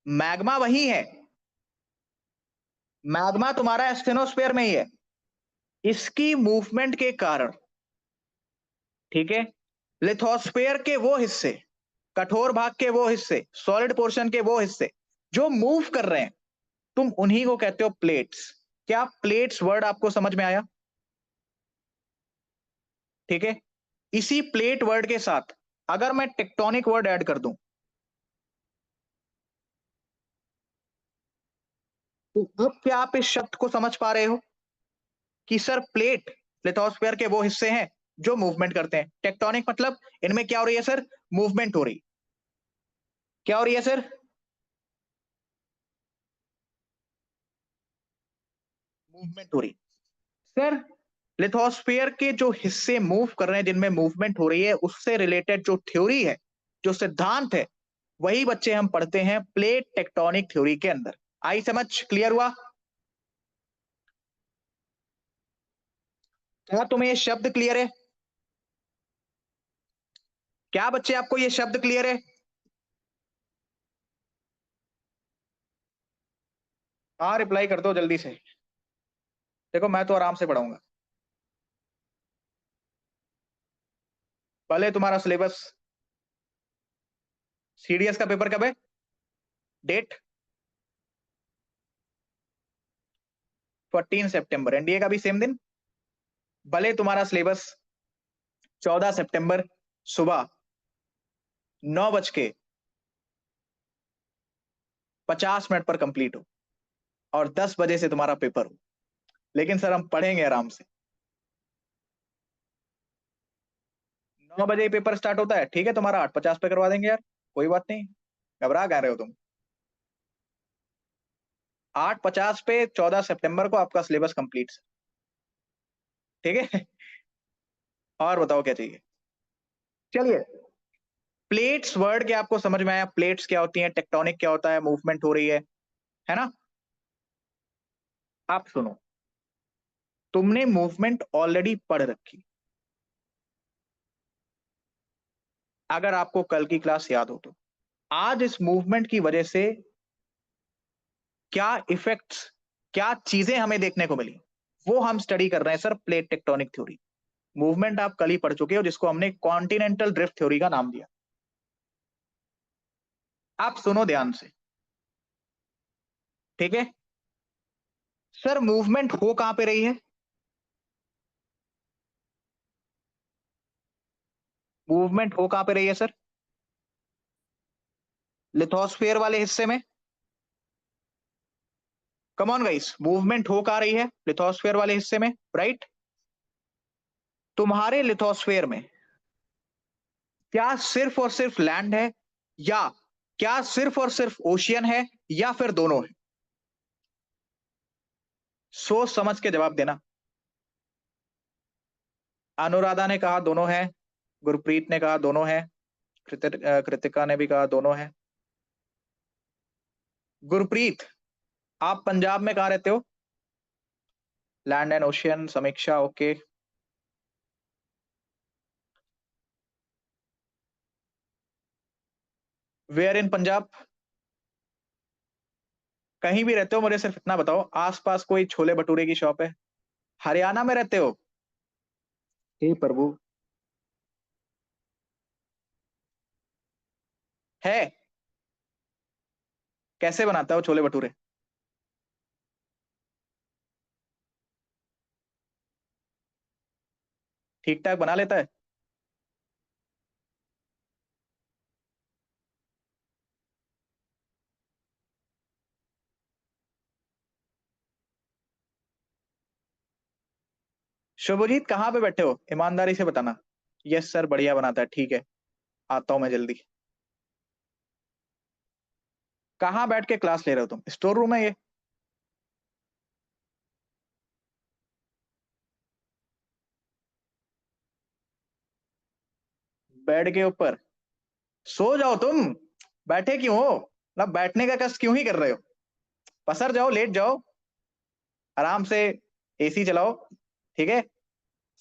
मैग्मा वही है, मैग्मा तुम्हारा एस्टेनोस्फीयर में ही है। इसकी मूवमेंट के कारण, ठीक है, लिथोस्फीयर के वो हिस्से, कठोर भाग के वो हिस्से, सॉलिड पोर्शन के वो हिस्से जो मूव कर रहे हैं, तुम उन्हीं को कहते हो प्लेट्स। क्या प्लेट्स वर्ड आपको समझ में आया? ठीक है, इसी प्लेट वर्ड के साथ अगर मैं टेक्टोनिक वर्ड ऐड कर दूं, तो अब क्या आप इस शब्द को समझ पा रहे हो कि सर प्लेट लिथोस्फीयर के वो हिस्से हैं जो मूवमेंट करते हैं। टेक्टोनिक मतलब इनमें क्या हो रही है सर? मूवमेंट हो रही। क्या हो रही है सर? मूवमेंट हो रही। सर लिथोस्फीयर के जो हिस्से मूव कर रहे हैं, जिनमें मूवमेंट हो रही है, उससे रिलेटेड जो थ्योरी है, जो सिद्धांत है, वही बच्चे हम पढ़ते हैं प्लेट टेक्टोनिक थ्योरी के अंदर। आई समझ? क्लियर हुआ? क्या तुम्हें ये शब्द क्लियर है? क्या बच्चे आपको ये शब्द क्लियर है? हाँ रिप्लाई कर दो जल्दी से। देखो मैं तो आराम से पढ़ाऊंगा। भले तुम्हारा सिलेबस। सीडीएस का पेपर कब है? डेट? 14 सितंबर। एनडीए का भी सेम दिन। भले तुम्हारा सिलेबस 14 सितंबर सुबह 9:50 पर कंप्लीट हो और 10 बजे से तुम्हारा पेपर हो, लेकिन सर हम पढ़ेंगे आराम से। 9 बजे पेपर स्टार्ट होता है, ठीक है, तुम्हारा 8:50 पे करवा देंगे यार, कोई बात नहीं। घबरा कह रहे हो तुम? 8:50 पे 14 सितंबर को आपका सिलेबस कंप्लीट। ठीक है। और बताओ क्या चाहिए? चलिए, प्लेट्स वर्ड क्या आपको समझ में आया? प्लेट्स क्या होती हैं, टेक्टोनिक क्या होता है, मूवमेंट हो रही है ना? आप सुनो, तुमने मूवमेंट ऑलरेडी पढ़ रखी, अगर आपको कल की क्लास याद हो तो। आज इस मूवमेंट की वजह से क्या इफेक्ट्स, क्या चीजें हमें देखने को मिली, वो हम स्टडी कर रहे हैं sir, plate tectonic theory. Movement आप कल ही पढ़ चुके हो, जिसको हमने कॉन्टिनेंटल ड्रिफ्ट थ्योरी का नाम दिया। आप सुनो ध्यान से, ठीक है? सर मूवमेंट हो कहां पे रही है? मूवमेंट हो कहां पे रही है सर? लिथोस्फीयर वाले हिस्से में। कम ऑन गाइस, मूवमेंट हो कहां रही है? लिथोस्फीयर वाले हिस्से में, राइट? तुम्हारे लिथोस्फीयर में क्या सिर्फ और सिर्फ लैंड है, या क्या सिर्फ और सिर्फ ओशियन है, या फिर दोनों है? सोच समझ के जवाब देना। अनुराधा ने कहा दोनों है, गुरप्रीत ने कहा दोनों है, कृतिका ने भी कहा दोनों है। गुरप्रीत, आप पंजाब में कहा रहते हो? लैंड एंड ओशियन, समीक्षा ओके। वेयर इन पंजाब? कहीं भी रहते हो, मुझे सिर्फ इतना बताओ, आसपास कोई छोले भटूरे की शॉप है? हरियाणा में रहते हो? हे प्रभु। है? कैसे बनाता हो छोले भटूरे? ठीक ठाक बना लेता है? शुभजीत कहाँ पे बैठे हो, ईमानदारी से बताना। यस सर, बढ़िया बनाता है, ठीक है, आता हूँ मैं जल्दी। कहाँ बैठ के क्लास ले रहे हो तुम, स्टोर रूम है ये? बेड के ऊपर? सो जाओ तुम, बैठे क्यों हो? मतलब बैठने का कष्ट क्यों ही कर रहे हो? पसर जाओ, लेट जाओ, आराम से एसी चलाओ, ठीक है,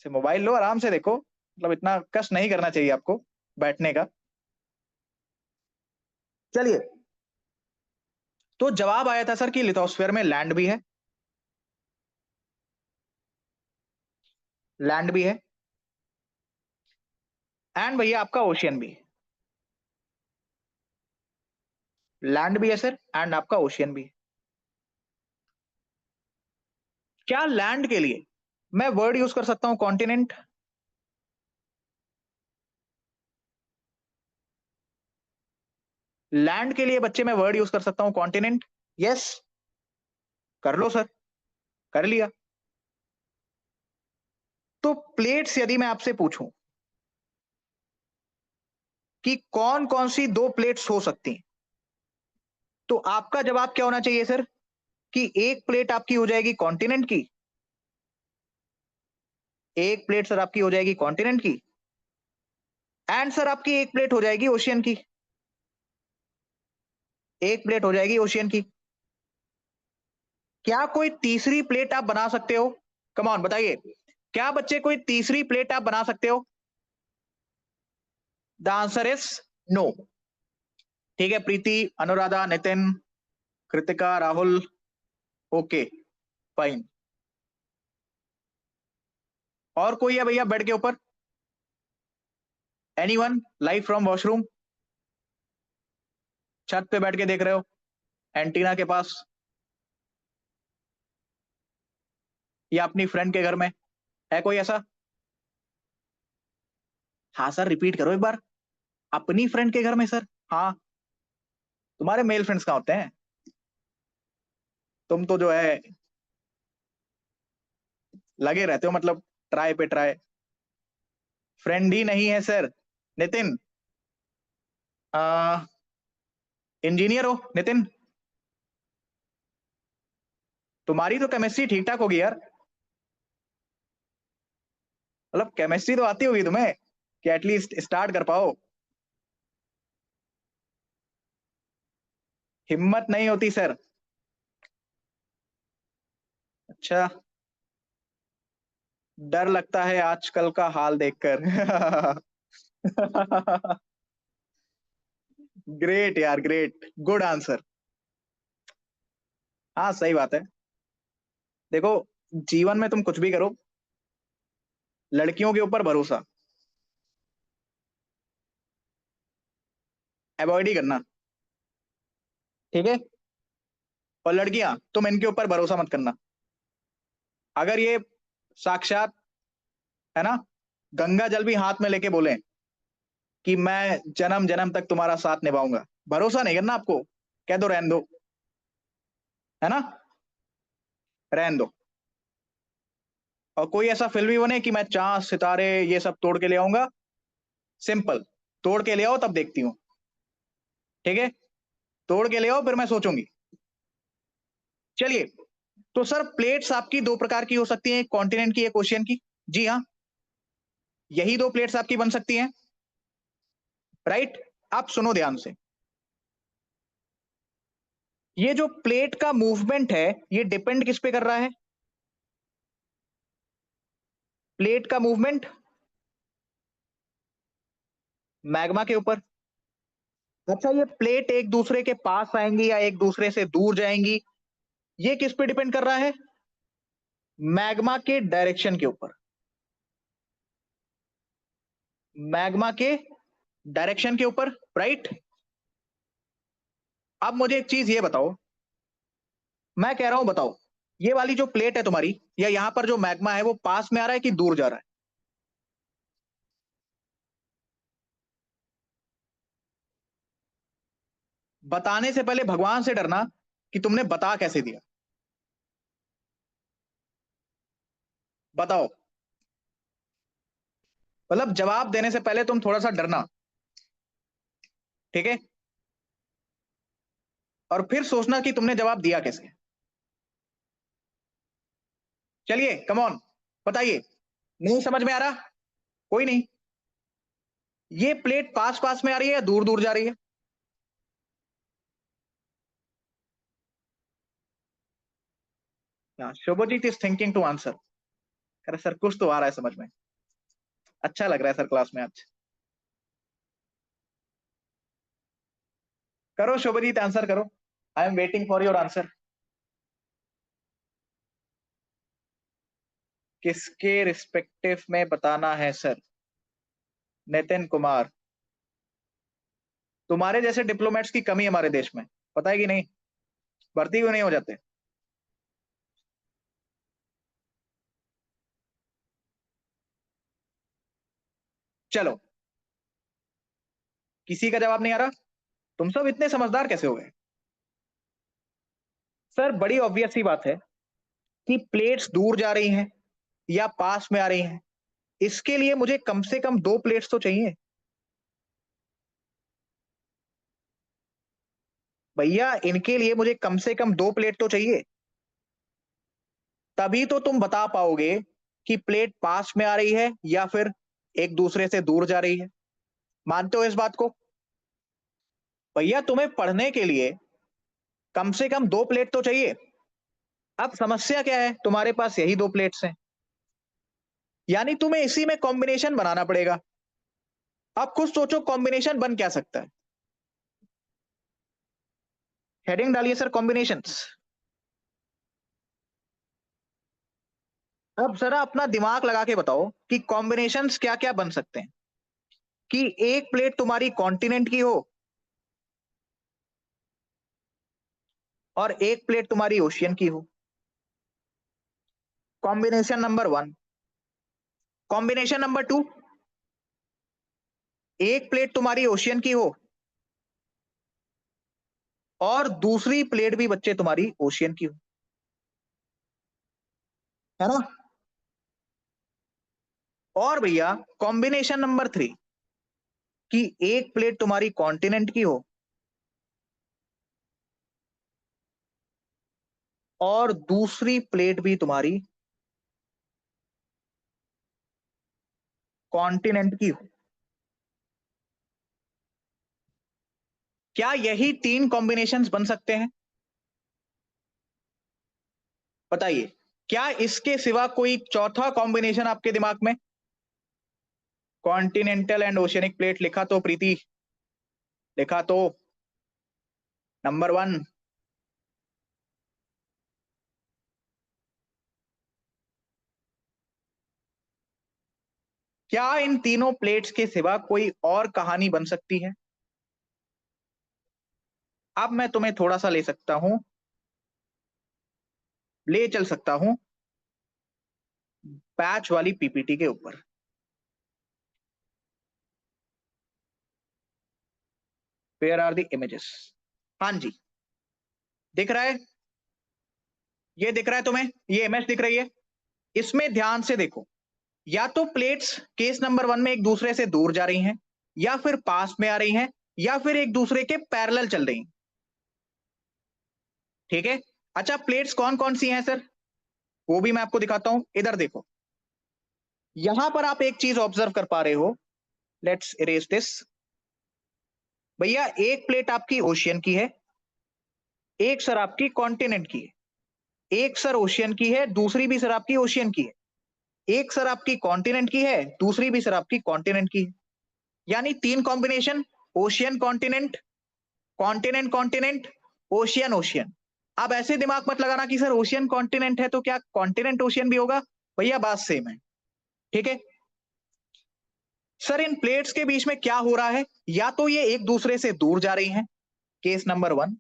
से मोबाइल लो, आराम से देखो, मतलब इतना कष्ट नहीं करना चाहिए आपको बैठने का। चलिए, तो जवाब आया था सर कि लिथोस्फीयर में लैंड भी है, लैंड भी है, एंड भैया आपका ओशियन भी है। लैंड भी है सर, एंड आपका ओशियन भी है। क्या लैंड के लिए मैं वर्ड यूज कर सकता हूं कॉन्टिनेंट? लैंड के लिए बच्चे मैं वर्ड यूज कर सकता हूं कॉन्टिनेंट? यस, कर लो सर, कर लिया। तो प्लेट्स यदि मैं आपसे पूछूं कि कौन कौन सी दो प्लेट्स हो सकती हैं, तो आपका जवाब क्या होना चाहिए सर? कि एक प्लेट आपकी हो जाएगी कॉन्टिनेंट की, एक प्लेट सर आपकी हो जाएगी कॉन्टिनेंट की, एंड सर आपकी एक प्लेट हो जाएगी ओशियन की, एक प्लेट हो जाएगी ओशियन की। क्या कोई तीसरी प्लेट आप बना सकते हो? कम ऑन बताइए, क्या बच्चे कोई तीसरी प्लेट आप बना सकते हो? The answer is no. ठीक है, प्रीति, अनुराधा, नितिन, कृतिका, राहुल, ओके, फाइन। और कोई है भैया बेड के ऊपर? Anyone live from washroom? छत पे बैठ के देख रहे हो, एंटीना के पास, या अपनी फ्रेंड के घर में? है कोई ऐसा? हाँ सर, रिपीट करो एक बार। अपनी फ्रेंड के घर में सर? हाँ, तुम्हारे मेल फ्रेंड्स कहाँ होते हैं? तुम तो जो है लगे रहते हो, मतलब ट्राई पे ट्राई। फ्रेंड ही नहीं है सर। नितिन, इंजीनियर हो नितिन? तुम्हारी तो केमिस्ट्री ठीक ठाक होगी यार, मतलब केमिस्ट्री तो आती होगी तुम्हें कि एटलीस्ट स्टार्ट कर पाओ। हिम्मत नहीं होती सर? अच्छा, डर लगता है आजकल का हाल देखकर। ग्रेट यार, ग्रेट, गुड आंसर। हाँ सही बात है। देखो, जीवन में तुम कुछ भी करो, लड़कियों के ऊपर भरोसा अवॉइड ही करना, ठीक है? और लड़कियां, तुम इनके ऊपर भरोसा मत करना। अगर ये साक्षात, है ना, गंगा जल भी हाथ में लेके बोले कि मैं जन्म जन्म तक तुम्हारा साथ निभाऊंगा, भरोसा नहीं करना आपको, कह दो रहने दो, है ना, रहने दो। और कोई ऐसा फिल्म भी बने कि मैं चांद सितारे ये सब तोड़ के ले आऊंगा, सिंपल, तोड़ के ले आओ तब देखती हूँ, ठीक है, तोड़ के ले आओ फिर मैं सोचूंगी। चलिए, तो सर प्लेट्स आपकी दो प्रकार की हो सकती हैं, एक कॉन्टिनेंट की, एक ओशियन की। जी हाँ, यही दो प्लेट्स आपकी बन सकती हैं, राइट? आप सुनो ध्यान से, ये जो प्लेट का मूवमेंट है ये डिपेंड किस पे कर रहा है? प्लेट का मूवमेंट मैग्मा के ऊपर। अच्छा, ये प्लेट एक दूसरे के पास आएंगी या एक दूसरे से दूर जाएंगी, ये किस पे डिपेंड कर रहा है? मैग्मा के डायरेक्शन के ऊपर, मैग्मा के डायरेक्शन के ऊपर, राइट? अब मुझे एक चीज ये बताओ, मैं कह रहा हूं बताओ, ये वाली जो प्लेट है तुम्हारी, या यहां पर जो मैग्मा है वो पास में आ रहा है कि दूर जा रहा है? बताने से पहले भगवान से डरना कि तुमने बता कैसे दिया। बताओ, मतलब जवाब देने से पहले तुम थोड़ा सा डरना, ठीक है, और फिर सोचना कि तुमने जवाब दिया कैसे। चलिए कम ऑन, बताइए। नहीं समझ में आ रहा? कोई नहीं। ये प्लेट पास पास में आ रही है या दूर दूर जा रही है? Shubhajit is thinking to answer. अरे सर कुछ तो आ रहा है समझ में, अच्छा लग रहा है सर क्लास में आज। करो शुभजीत, आंसर करो, I am waiting for your answer. किसके रिस्पेक्टिव में बताना है सर? नितिन कुमार, तुम्हारे जैसे डिप्लोमेट्स की कमी है हमारे देश में, पता है कि नहीं? भर्ती क्यों नहीं हो जाते? चलो, किसी का जवाब नहीं आ रहा? तुम सब इतने समझदार कैसे हो गए? सर बड़ी ऑब्वियस सी बात है कि प्लेट्स दूर जा रही हैं या पास में आ रही हैं, इसके लिए मुझे कम से कम दो प्लेट्स तो चाहिए। भैया इनके लिए मुझे कम से कम दो प्लेट तो चाहिए, तभी तो तुम बता पाओगे कि प्लेट पास में आ रही है या फिर एक दूसरे से दूर जा रही है। मानते हो इस बात को? भैया तुम्हें पढ़ने के लिए कम से कम दो प्लेट तो चाहिए। अब समस्या क्या है, तुम्हारे पास यही दो प्लेट्स हैं, यानी तुम्हें इसी में कॉम्बिनेशन बनाना पड़ेगा। अब खुद सोचो कॉम्बिनेशन बन क्या सकता है। हेडिंग डालिए सर, कॉम्बिनेशंस। अब जरा अपना दिमाग लगा के बताओ कि कॉम्बिनेशंस क्या क्या बन सकते हैं। कि एक प्लेट तुम्हारी कॉन्टिनेंट की हो और एक प्लेट तुम्हारी ओशियन की हो। Combination number one. Combination number two, एक प्लेट तुम्हारी ओशियन की हो और दूसरी प्लेट भी बच्चे तुम्हारी ओशियन की हो, है ना? और भैया कॉम्बिनेशन नंबर थ्री, कि एक प्लेट तुम्हारी कॉन्टिनेंट की हो और दूसरी प्लेट भी तुम्हारी कॉन्टिनेंट की हो। क्या यही तीन कॉम्बिनेशंस बन सकते हैं? बताइए, क्या इसके सिवा कोई चौथा कॉम्बिनेशन आपके दिमाग में? कॉन्टिनेंटल एंड ओशियनिक प्लेट लिखा तो प्रीति, लिखा तो। Number one. क्या इन तीनों प्लेट्स के सिवा कोई और कहानी बन सकती है? अब मैं तुम्हें थोड़ा सा ले सकता हूं, ले चल सकता हूं पैच वाली पीपीटी के ऊपर। Where are the images? हाँ जी, दिख रहा है? ये दिख रहा है तुम्हें? ये इमेज दिख रही है? इसमें ध्यान से देखो, या तो प्लेट्स केस नंबर वन में एक दूसरे से दूर जा रही हैं, या फिर पास में आ रही हैं, या फिर एक दूसरे के पैरेलल चल रही हैं। ठीक है। अच्छा प्लेट्स कौन कौन सी हैं सर, वो भी मैं आपको दिखाता हूं, इधर देखो। यहां पर आप एक चीज ऑब्जर्व कर पा रहे हो, लेट्स इरेज दिस। भैया एक प्लेट आपकी ओशियन की है, एक सर आपकी कॉन्टिनेंट की है। एक सर ओशियन की है, दूसरी भी सर आपकी ओशियन की है। एक सर आपकी कॉन्टिनेंट की है, दूसरी भी सर आपकी कॉन्टिनेंट की है। यानी तीन combination, ocean continent, continent continent, ocean ocean. अब ऐसे दिमाग मत लगाना कि सर ओशियन कॉन्टिनेंट है तो क्या कॉन्टिनेंट ओशियन भी होगा। भैया बात सेम है, ठीक है। सर इन प्लेट्स के बीच में क्या हो रहा है, या तो ये एक दूसरे से दूर जा रही हैं, केस नंबर वन,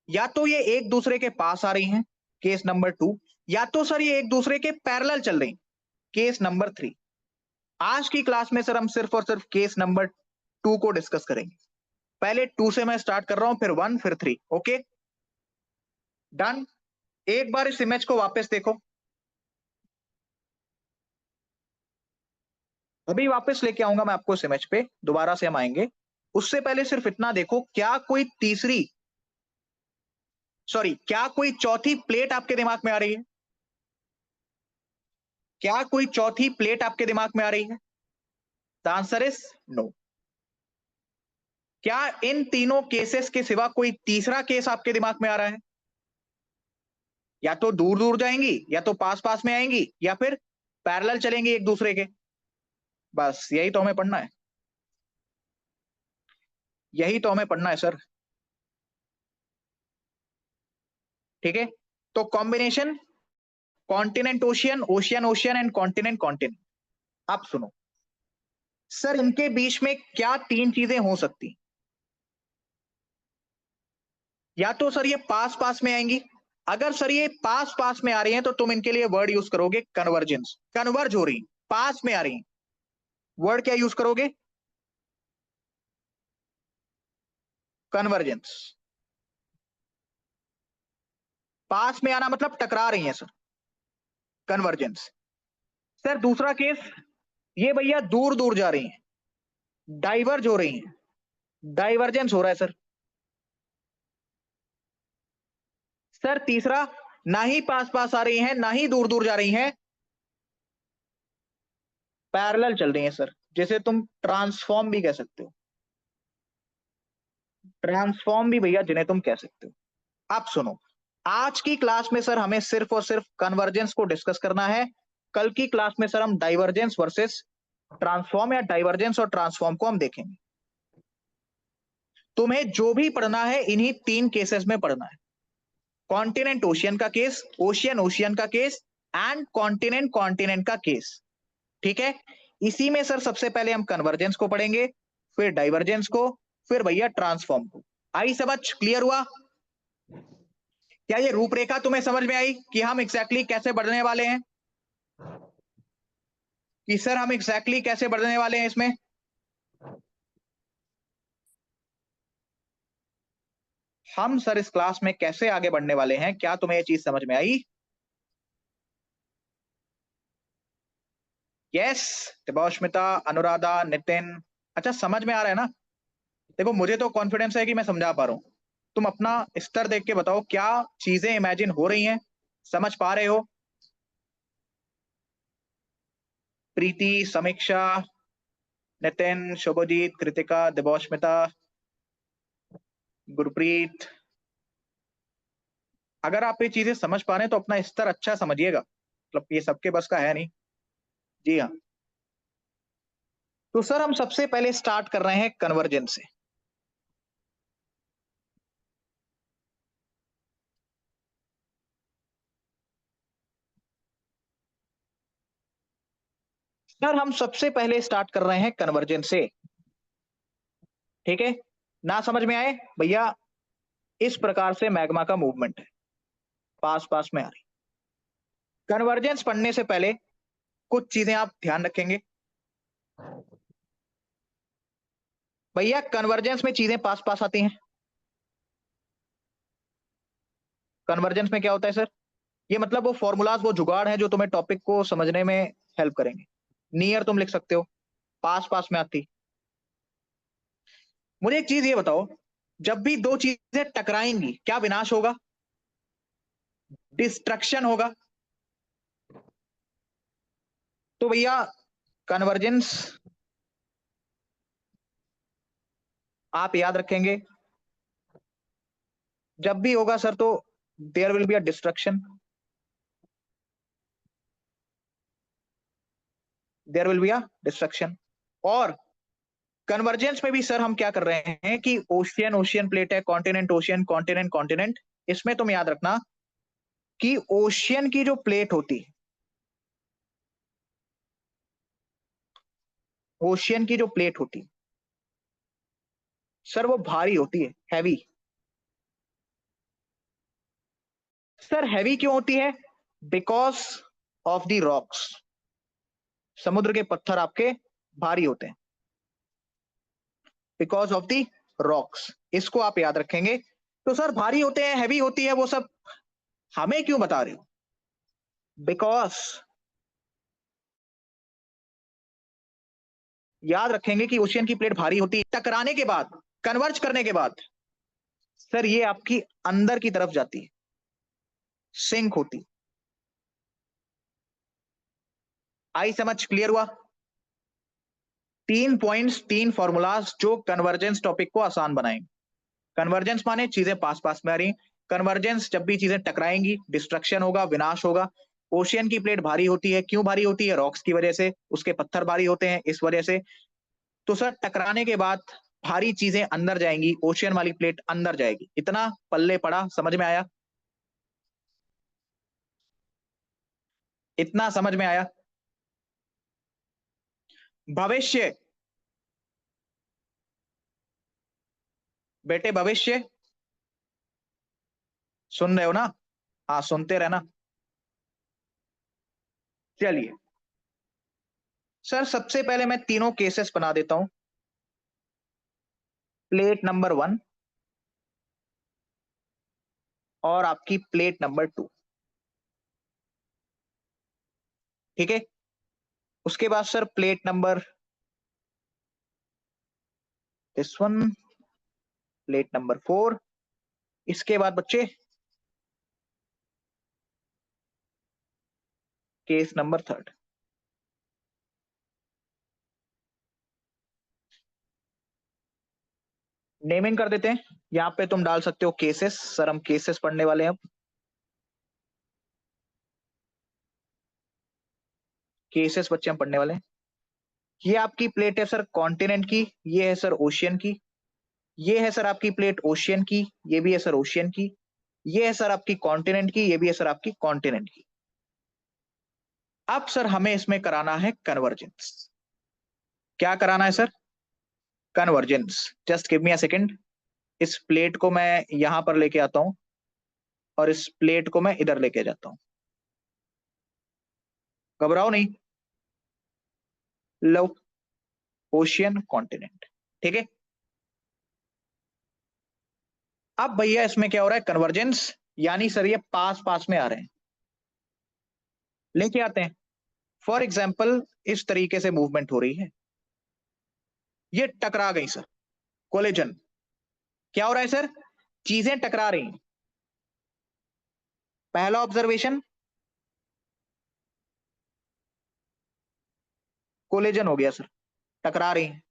या तो ये एक दूसरे के पास आ रही हैं, केस नंबर टू, या तो सर ये एक दूसरे के पैरेलल चल रही, केस नंबर थ्री। आज की क्लास में सर हम सिर्फ और सिर्फ केस नंबर टू को डिस्कस करेंगे। पहले टू से मैं स्टार्ट कर रहा हूं, फिर वन, फिर थ्री। Okay done. एक बार इस इमेज को वापस देखो। अभी वापस लेके आऊंगा मैं आपको इस इमेज पे, दोबारा से हम आएंगे। उससे पहले सिर्फ इतना देखो, क्या कोई तीसरी, सॉरी, क्या कोई चौथी प्लेट आपके दिमाग में आ रही है? क्या कोई चौथी प्लेट आपके दिमाग में आ रही है? The answer is no. क्या इन तीनों केसेस के सिवा कोई तीसरा केस आपके दिमाग में आ रहा है? या तो दूर दूर जाएंगी, या तो पास पास में आएंगी, या फिर पैरेलल चलेंगी एक दूसरे के। बस यही तो हमें पढ़ना है, यही तो हमें पढ़ना है सर। ठीक है, तो combination continent ocean, ocean ocean and continent continent. अब सुनो सर, इनके बीच में क्या तीन चीजें हो सकती? या तो सर ये पास पास में आएंगी, अगर सर ये पास पास में आ रही हैं तो तुम इनके लिए वर्ड यूज करोगे कन्वर्जेंस, कन्वर्ज हो रही, पास में आ रही, वर्ड क्या यूज करोगे? कन्वर्जेंस। पास में आना मतलब टकरा रही हैं सर, कन्वर्जेंस। सर दूसरा केस, ये भैया दूर दूर जा रही हैं, डाइवर्ज हो रही हैं, डाइवर्जेंस हो रहा है सर। सर तीसरा, ना ही पास पास आ रही हैं ना ही दूर दूर जा रही हैं, पैरेलल चल रही हैं सर, जिसे तुम ट्रांसफॉर्म भी कह सकते हो, ट्रांसफॉर्म भी भैया जिन्हें तुम कह सकते हो। अब सुनो, आज की क्लास में सर हमें सिर्फ और सिर्फ कन्वर्जेंस को डिस्कस करना है। कल की क्लास में सर हम डाइवर्जेंस वर्सेस ट्रांसफॉर्म, या डाइवर्जेंस और ट्रांसफॉर्म को हम देखेंगे। तुम्हें जो भी पढ़ना है इन्हीं तीन केसेस में पढ़ना है, कॉन्टिनेंट ओशियन का केस, ओशियन ओशियन का केस, एंड कॉन्टिनेंट कॉन्टिनेंट का केस। ठीक है, इसी में सर सबसे पहले हम कन्वर्जेंस को पढ़ेंगे, फिर डाइवर्जेंस को, फिर भैया ट्रांसफॉर्म को। आई समझ, क्लियर हुआ? क्या ये रूपरेखा तुम्हें समझ में आई कि हम एग्जैक्टली कैसे बढ़ने वाले हैं, कि सर हम एग्जैक्टली कैसे बढ़ने वाले हैं इसमें? हम सर इस क्लास में कैसे आगे बढ़ने वाले हैं, क्या तुम्हें ये चीज समझ में आई? यस, दिबाश्मिता, अनुराधा, नितिन, अच्छा समझ में आ रहा है ना? देखो मुझे तो कॉन्फिडेंस है कि मैं समझा पा रहा हूँ, तुम अपना स्तर देख के बताओ, क्या चीजें इमेजिन हो रही हैं, समझ पा रहे हो? प्रीति, समीक्षा, नितिन, शुभजीत, कृतिका, दिबाश्मिता, गुरप्रीत, अगर आप ये चीजें समझ पा रहे हैं तो अपना स्तर अच्छा समझिएगा, मतलब ये सबके बस का है नहीं। जी हाँ, तो सर हम सबसे पहले स्टार्ट कर रहे हैं कन्वर्जेंस से। सर हम सबसे पहले स्टार्ट कर रहे हैं कन्वर्जेंस से। ठीक है, ना समझ में आए भैया, इस प्रकार से मैग्मा का मूवमेंट है, पास पास में आ रही। कन्वर्जेंस पढ़ने से पहले कुछ चीजें आप ध्यान रखेंगे भैया, कन्वर्जेंस में चीजें पास पास आती हैं। कन्वर्जेंस में क्या होता है सर? ये मतलब वो फॉर्मूलाज, वो जुगाड़ है जो तुम्हें टॉपिक को समझने में हेल्प करेंगे। नियर तुम लिख सकते हो, पास पास में आती। मुझे एक चीज ये बताओ, जब भी दो चीजें टकराएंगी क्या विनाश होगा? डिस्ट्रक्शन होगा। तो भैया कन्वर्जेंस आप याद रखेंगे, जब भी होगा सर तो there will be a destruction, there will be a destruction. और कन्वर्जेंस में भी सर हम क्या कर रहे हैं कि ओशियन ओशियन प्लेट है, कॉन्टिनेंट ओशियन, कॉन्टिनेंट कॉन्टिनेंट। इसमें तुम याद रखना कि ओशियन की जो प्लेट होती है, ओशियन की जो प्लेट होती है सर वो भारी होती है, हैवी। सर हैवी क्यों होती है? बिकॉज ऑफ द रॉक्स, समुद्र के पत्थर आपके भारी होते हैं, बिकॉज ऑफ द रॉक्स। इसको आप याद रखेंगे। तो सर भारी होते हैं, हैवी होती है, वो सब हमें क्यों बता रहे हो? बिकॉज याद रखेंगे कि ओशियन की प्लेट भारी होती है, टकराने के बाद, कन्वर्ज करने के बाद सर ये आपकी अंदर की तरफ जाती है, सिंक होती। आई समझ, क्लियर हुआ? 3 पॉइंट्स, 3 फॉर्मूलाज जो कन्वर्जेंस टॉपिक को आसान बनाएंगे। कन्वर्जेंस माने चीजें पास पास में आ रही। कन्वर्जेंस जब भी चीजें टकराएंगी, डिस्ट्रक्शन होगा, विनाश होगा। ओशियन की प्लेट भारी होती है, क्यों भारी होती है? रॉक्स की वजह से, उसके पत्थर भारी होते हैं इस वजह से। तो सर टकराने के बाद भारी चीजें अंदर जाएंगी, ओशियन वाली प्लेट अंदर जाएगी। इतना पल्ले पड़ा, समझ में आया? इतना समझ में आया? भविष्य, बेटे भविष्य, सुन रहे हो ना? हाँ सुनते रहना। चलिए सर, सबसे पहले मैं तीनों केसेस बना देता हूं। प्लेट नंबर 1 और आपकी प्लेट नंबर 2, ठीक है? उसके बाद sir plate number this one, plate number 4। इसके बाद बच्चे केस नंबर 3। नेमिंग कर देते हैं। यहाँ पे तुम डाल सकते हो केसेस, सर हम केसेस पढ़ने वाले हैं अब। केसेस बच्चे हम पढ़ने वाले हैं। ये आपकी प्लेट है सर कॉन्टिनेंट की, ये है सर ओशियन की। ये है सर आपकी प्लेट ओशियन की, ये भी है सर ओशियन की। ये है सर आपकी कॉन्टिनेंट की, ये भी है सर आपकी कॉन्टिनेंट की। अब सर हमें इसमें कराना है कन्वर्जेंस। क्या कराना है sir? Convergence. Just give me a second. इस प्लेट को मैं यहां पर लेके आता हूं और इस प्लेट को मैं इधर लेके जाता हूं। घबराओ नहीं। लो, ओशियन कॉन्टिनेंट, ठीक है? अब भैया इसमें क्या हो रहा है? कन्वर्जेंस, यानी सर ये पास पास में आ रहे हैं। लेके आते हैं। फॉर एग्जाम्पल इस तरीके से मूवमेंट हो रही है, ये टकरा गई सर, कोलिजन। क्या हो रहा है सर? चीजें टकरा रही हैं। पहला ऑब्जर्वेशन, कोलिजन हो गया सर, टकरा रही हैं।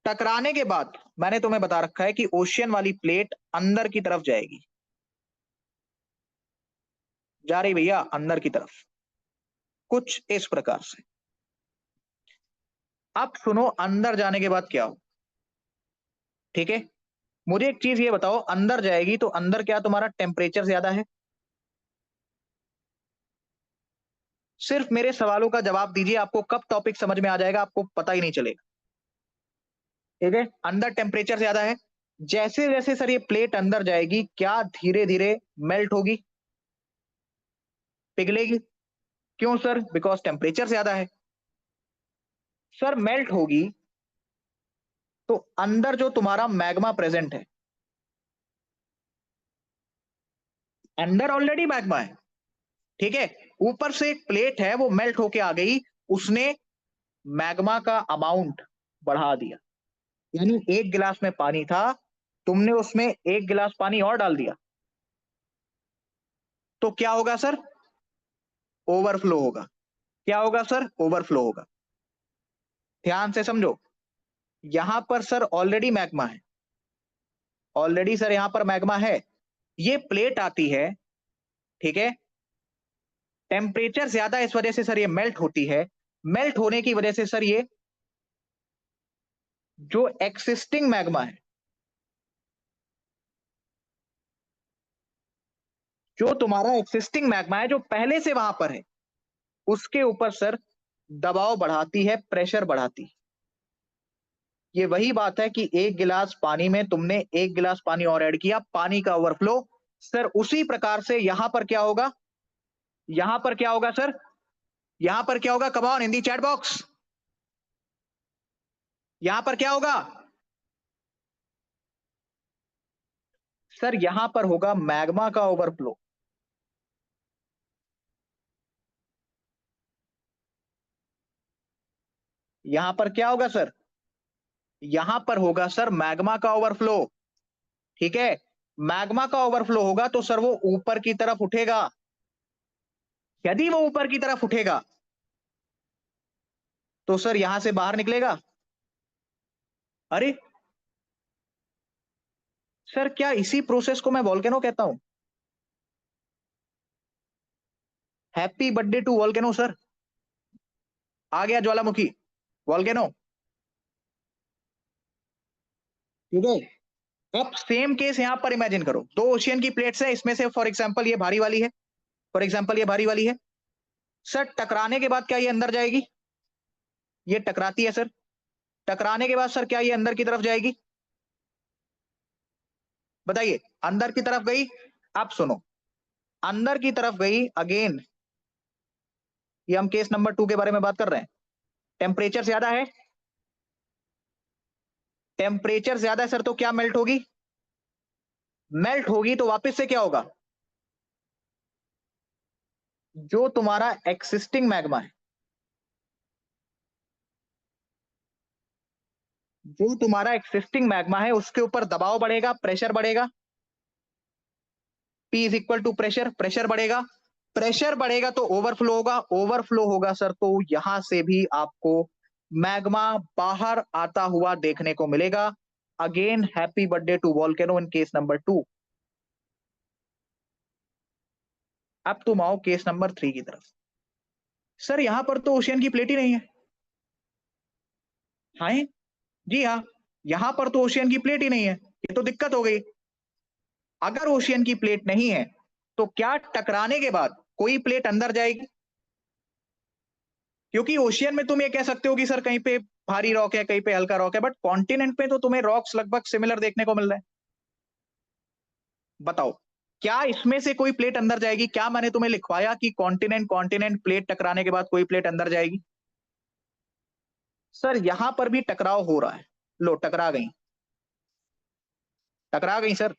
टकराने के बाद मैंने तुम्हें बता रखा है कि ओशियन वाली प्लेट अंदर की तरफ जाएगी। जा रही भैया अंदर की तरफ, कुछ इस प्रकार से। अब सुनो, अंदर जाने के बाद क्या हो, ठीक है? मुझे एक चीज ये बताओ, अंदर जाएगी तो अंदर क्या तुम्हारा टेम्परेचर ज्यादा है? सिर्फ मेरे सवालों का जवाब दीजिए, आपको कब टॉपिक समझ में आ जाएगा आपको पता ही नहीं चलेगा। ठीक है, अंदर टेम्परेचर ज्यादा है। जैसे जैसे सर ये प्लेट अंदर जाएगी, क्या धीरे धीरे मेल्ट होगी, पिघलेगी? क्यों सर? बिकॉज टेम्परेचर ज्यादा है। सर मेल्ट होगी तो अंदर जो तुम्हारा मैग्मा प्रेजेंट है, अंदर ऑलरेडी मैग्मा है, ठीक है? ऊपर से एक प्लेट है वो मेल्ट होके आ गई, उसने मैग्मा का अमाउंट बढ़ा दिया। यानी 1 गिलास में पानी था, तुमने उसमें 1 गिलास पानी और डाल दिया, तो क्या होगा सर? ओवरफ्लो होगा। क्या होगा सर? ओवरफ्लो होगा। ध्यान से समझो, यहां पर सर ऑलरेडी मैग्मा है, ऑलरेडी सर यहां पर मैग्मा है। ये प्लेट आती है, ठीक है? टेम्परेचर ज्यादा इस वजह से सर ये मेल्ट होती है। मेल्ट होने की वजह से सर ये जो एक्सिस्टिंग मैग्मा है, जो तुम्हारा एक्सिस्टिंग मैग्मा है जो पहले से वहां पर है, उसके ऊपर सर दबाव बढ़ाती है, प्रेशर बढ़ाती है। ये वही बात है कि 1 गिलास पानी में तुमने 1 गिलास पानी और ऐड किया, पानी का ओवरफ्लो। सर उसी प्रकार से यहां पर क्या होगा? यहां पर क्या होगा सर? यहां पर क्या होगा? Come on in the chat box, यहां पर क्या होगा? सर यहां पर होगा मैग्मा का ओवरफ्लो। यहां पर क्या होगा सर? यहां पर होगा सर मैग्मा का ओवरफ्लो। ठीक है, मैग्मा का ओवरफ्लो होगा तो सर वो ऊपर की तरफ उठेगा। यदि वो ऊपर की तरफ उठेगा तो सर यहां से बाहर निकलेगा। अरे सर, क्या इसी प्रोसेस को मैं वॉल्केनो कहता हूं? Happy birthday to volcano sir. आ गया ज्वालामुखी, वॉल्केनो। ठीक है, अब सेम केस यहां पर इमेजिन करो, दो ओशियन की प्लेट्स है, इसमें से फॉर एग्जांपल ये भारी वाली है, फॉर एग्जांपल ये भारी वाली है। सर टकराने के बाद क्या ये अंदर जाएगी? ये टकराती है सर। टकराने के बाद सर क्या ये अंदर की तरफ जाएगी? बताइए, अंदर की तरफ गई। अब सुनो, अंदर की तरफ गई अगेन। ये हम केस नंबर 2 के बारे में बात कर रहे हैं। टेम्परेचर ज्यादा है, टेम्परेचर ज्यादा है सर, तो क्या मेल्ट होगी? मेल्ट होगी तो वापस से क्या होगा? जो तुम्हारा एक्सिस्टिंग मैग्मा है, जो तुम्हारा एक्सिस्टिंग मैग्मा है उसके ऊपर दबाव बढ़ेगा, प्रेशर बढ़ेगा। P is equal to pressure, pressure बढ़ेगा। प्रेशर बढ़ेगा तो ओवरफ्लो होगा, ओवरफ्लो होगा सर तो यहां से भी आपको मैग्मा बाहर आता हुआ देखने को मिलेगा। Again happy birthday to volcano in case number 2। अब तुम आओ केस नंबर 3 की तरफ। सर यहां पर तो ओशियन की प्लेट ही नहीं है। हाँ जी हाँ, यहां पर तो ओशियन की प्लेट ही नहीं है, ये तो दिक्कत हो गई। अगर ओशियन की प्लेट नहीं है तो क्या टकराने के बाद कोई प्लेट अंदर जाएगी? क्योंकि ओशियन में तुम ये कह सकते हो कि सर कहीं पे भारी रॉक है, कहीं पे हल्का रॉक है, बट कॉन्टिनेंट पे तो तुम्हें रॉक्स लगभग सिमिलर देखने को मिल रहे हैं। बताओ, क्या इसमें से कोई प्लेट अंदर जाएगी? क्या मैंने तुम्हें लिखवाया कि कॉन्टिनेंट कॉन्टिनेंट प्लेट टकराने के बाद कोई प्लेट अंदर जाएगी? सर यहां पर भी टकराव हो रहा है। लो टकरा गई, टकरा गई सर।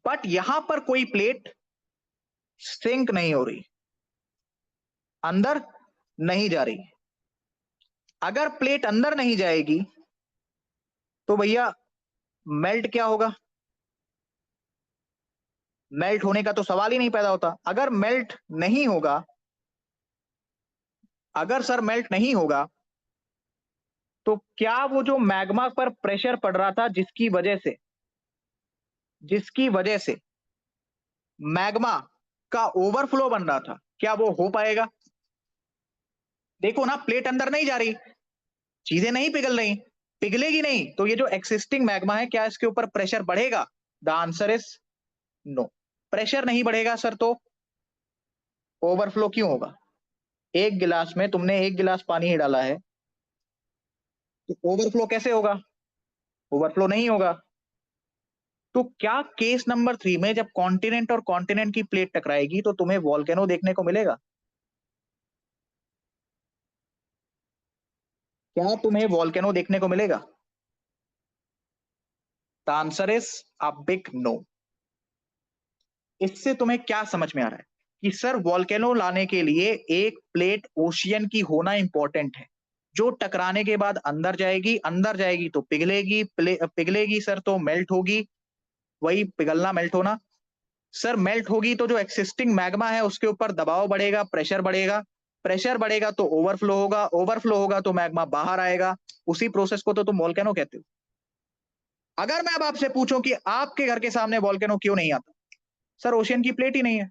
बट यहां पर कोई प्लेट सिंक नहीं हो रही, अंदर नहीं जा रही। अगर प्लेट अंदर नहीं जाएगी तो भैया मेल्ट क्या होगा? मेल्ट होने का तो सवाल ही नहीं पैदा होता। अगर मेल्ट नहीं होगा, अगर सर मेल्ट नहीं होगा तो क्या वो जो मैग्मा पर प्रेशर पड़ रहा था जिसकी वजह से मैग्मा का ओवरफ्लो बन रहा था, क्या वो हो पाएगा? देखो ना, प्लेट अंदर नहीं जा रही, चीजें नहीं पिघल रही, पिघलेगी नहीं तो ये जो एक्सिस्टिंग मैग्मा है क्या इसके ऊपर प्रेशर बढ़ेगा? The answer is no. Pressure नहीं बढ़ेगा सर तो ओवरफ्लो क्यों होगा? एक गिलास में तुमने एक गिलास पानी ही डाला है, तो ओवरफ्लो कैसे होगा? ओवरफ्लो नहीं होगा। तो क्या केस नंबर 3 में जब कॉन्टिनेंट और कॉन्टिनेंट की प्लेट टकराएगी तो तुम्हें वॉल्केनो देखने को मिलेगा? क्या तुम्हें वॉल्केनो देखने को मिलेगा? The answer is a big no. इससे तुम्हें क्या समझ में आ रहा है कि सर वॉल्केनो लाने के लिए एक प्लेट ओशियन की होना इंपॉर्टेंट है, जो टकराने के बाद अंदर जाएगी, अंदर जाएगी तो पिघलेगी, पिघलेगी सर तो मेल्ट होगी। वही पिघलना, मेल्ट होना। सर मेल्ट होगी तो जो एक्सिस्टिंग मैग्मा है उसके ऊपर दबाव बढ़ेगा, प्रेशर बढ़ेगा। प्रेशर बढ़ेगा तो ओवरफ्लो होगा, ओवरफ्लो होगा तो मैग्मा बाहर आएगा। उसी प्रोसेस को तो तुम वॉल्केनो कहते हो। अगर मैं अब आपसे पूछूं कि आपके घर के सामने वॉल्केनो क्यों नहीं आता? सर ओशियन की प्लेट ही नहीं है,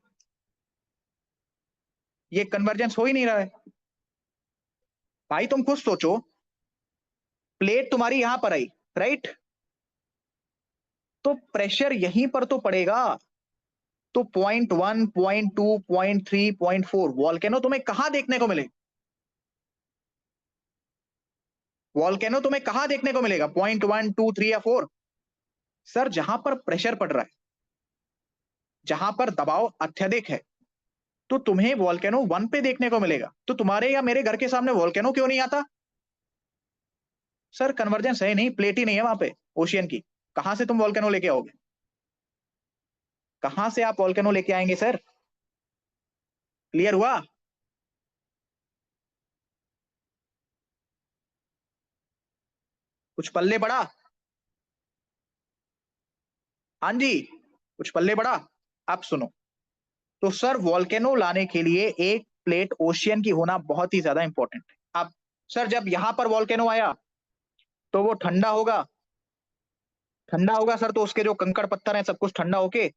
ये कन्वर्जेंस हो ही नहीं रहा है। भाई तुम खुद सोचो, प्लेट तुम्हारी यहां पर आई, राइट? तो प्रेशर यहीं पर तो पड़ेगा। तो 0.1, 0.2, 0.3, 0.4 वॉल्केनो तुम्हें कहां देखने को मिले? वॉल्केनो तुम्हें कहां देखने को मिलेगा? 0.1, 2, 3 या 4? सर जहां पर प्रेशर पड़ रहा है, जहां पर दबाव अत्यधिक है, तो तुम्हें वॉल्केनो 1 पे देखने को मिलेगा। तो तुम्हारे या मेरे घर के सामने वॉल्केनो क्यों नहीं आता? सर कन्वर्जेंस है नहीं, प्लेट ही नहीं है वहां पे ओशियन की। कहां से तुम वॉल्केनो लेके आओगे? कहां से आप वॉल्केनो लेके आएंगे सर? क्लियर हुआ? कुछ पल्ले पड़ा? हाँ जी, कुछ पल्ले पड़ा? अब सुनो, तो सर वॉल्केनो लाने के लिए एक प्लेट ओशियन की होना बहुत ही ज्यादा इंपॉर्टेंट है। अब सर जब यहां पर वॉल्केनो आया तो वो ठंडा होगा, ठंडा होगा सर, तो उसके जो कंकड़ पत्थर हैं सब कुछ ठंडा होके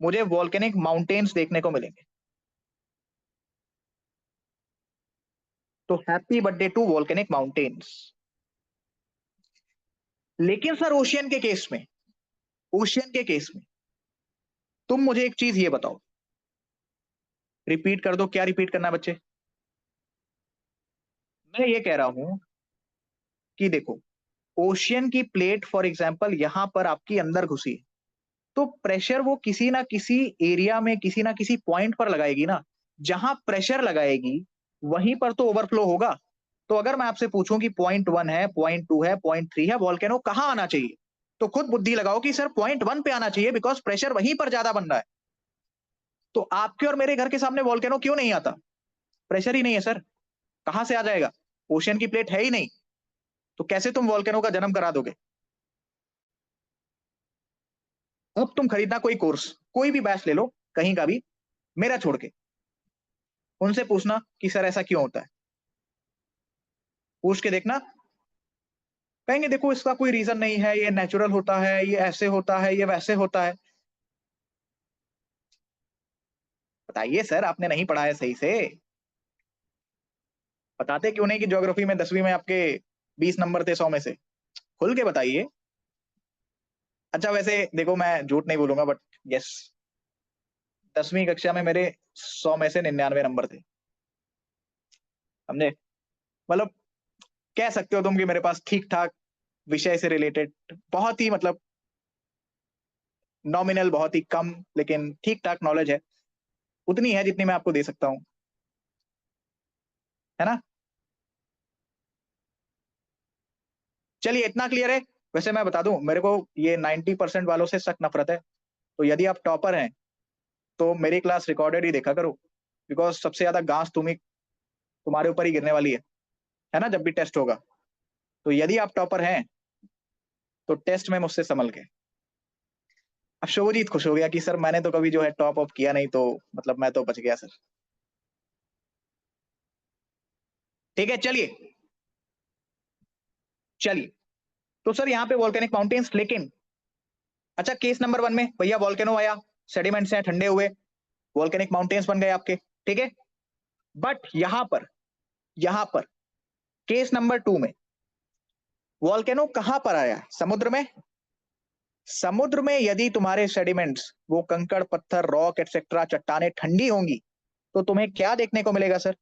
मुझे वॉल्केनिक माउंटेन्स देखने को मिलेंगे। तो happy birthday to volcanic mountains. लेकिन सर ओशियन के केस में, ओशियन के केस में तुम मुझे एक चीज ये बताओ, रिपीट कर दो, क्या रिपीट करना है बच्चे? मैं ये कह रहा हूं कि देखो, ओशियन की प्लेट फॉर एग्जांपल यहां पर आपकी अंदर घुसी है, तो प्रेशर वो किसी ना किसी एरिया में, किसी ना किसी पॉइंट पर लगाएगी ना। जहां प्रेशर लगाएगी वहीं पर तो ओवरफ्लो होगा। तो अगर मैं आपसे पूछूं कि पॉइंट 1 है, पॉइंट 2 है, पॉइंट 3 है, वॉल्केनो कहां आना चाहिए, तो खुद बुद्धि लगाओ कि सर पॉइंट 1 पे आना चाहिए, बिकॉज प्रेशर वहीं पर ज्यादा बन रहा है। तो आपके और मेरे घर के सामने वॉल्केनो क्यों नहीं आता? प्रेशर ही नहीं है सर, कहां से आ जाएगा? ओशियन की प्लेट है ही नहीं, तो कैसे तुम वॉल्केनो का जन्म करा दोगे? अब तुम खरीदना कोई कोर्स, कोई भी बैच ले लो, कहीं का भी, मेरा छोड़ के, उनसे पूछना कि सर ऐसा क्यों होता है, पूछ के देखना, कहेंगे देखो इसका कोई रीजन नहीं है, ये नेचुरल होता है, ये ऐसे होता है, ये वैसे होता है। बताइए सर, आपने नहीं पढ़ा है सही से? बताते क्यों नहीं कि ज्योग्राफी में 10वीं में आपके 20 नंबर थे 100 में से? खुल के बताइए। अच्छा वैसे देखो, मैं झूठ नहीं बोलूंगा, बट यस, 10वीं कक्षा में मेरे 100 में से 99 नंबर थे, समझे? मतलब कह सकते हो तुम कि मेरे पास ठीक ठाक विषय से रिलेटेड बहुत ही, मतलब नॉमिनल, बहुत ही कम, लेकिन ठीक ठाक नॉलेज है, उतनी है जितनी मैं आपको दे सकता हूँ, है ना? चलिए इतना क्लियर है। वैसे मैं बता दूं, मेरे को ये 90% वालों से सख्त नफरत है, तो यदि आप टॉपर हैं तो मेरी क्लास रिकॉर्डेड ही देखा करो, बिकॉज सबसे ज्यादा गांस तुम्हारे ऊपर ही गिरने वाली है ना, जब भी टेस्ट होगा। तो यदि आप टॉपर हैं तो टेस्ट में मुझसे संभल के। अब शुभजीत खुश हो गया कि सर मैंने तो कभी जो है टॉप अप किया नहीं, तो मतलब मैं तो बच गया सर। ठीक है चलिए, चलिए, तो सर यहाँ पे वॉल्केनिक माउंटेन्स, लेकिन अच्छा केस नंबर 1 में भैया वॉल्केनो आया, सेडिमेंट्स हैं ठंडे हुए, वॉल्केनिक माउंटेन्स बन गए आपके, ठीक है। बट यहां पर केस नंबर 2 में वॉल्केनो कहां पर आया? समुद्र में। समुद्र में यदि तुम्हारे सेडिमेंट्स, वो कंकड़ पत्थर रॉक एटसेट्रा चट्टाने ठंडी होंगी, तो तुम्हें क्या देखने को मिलेगा सर?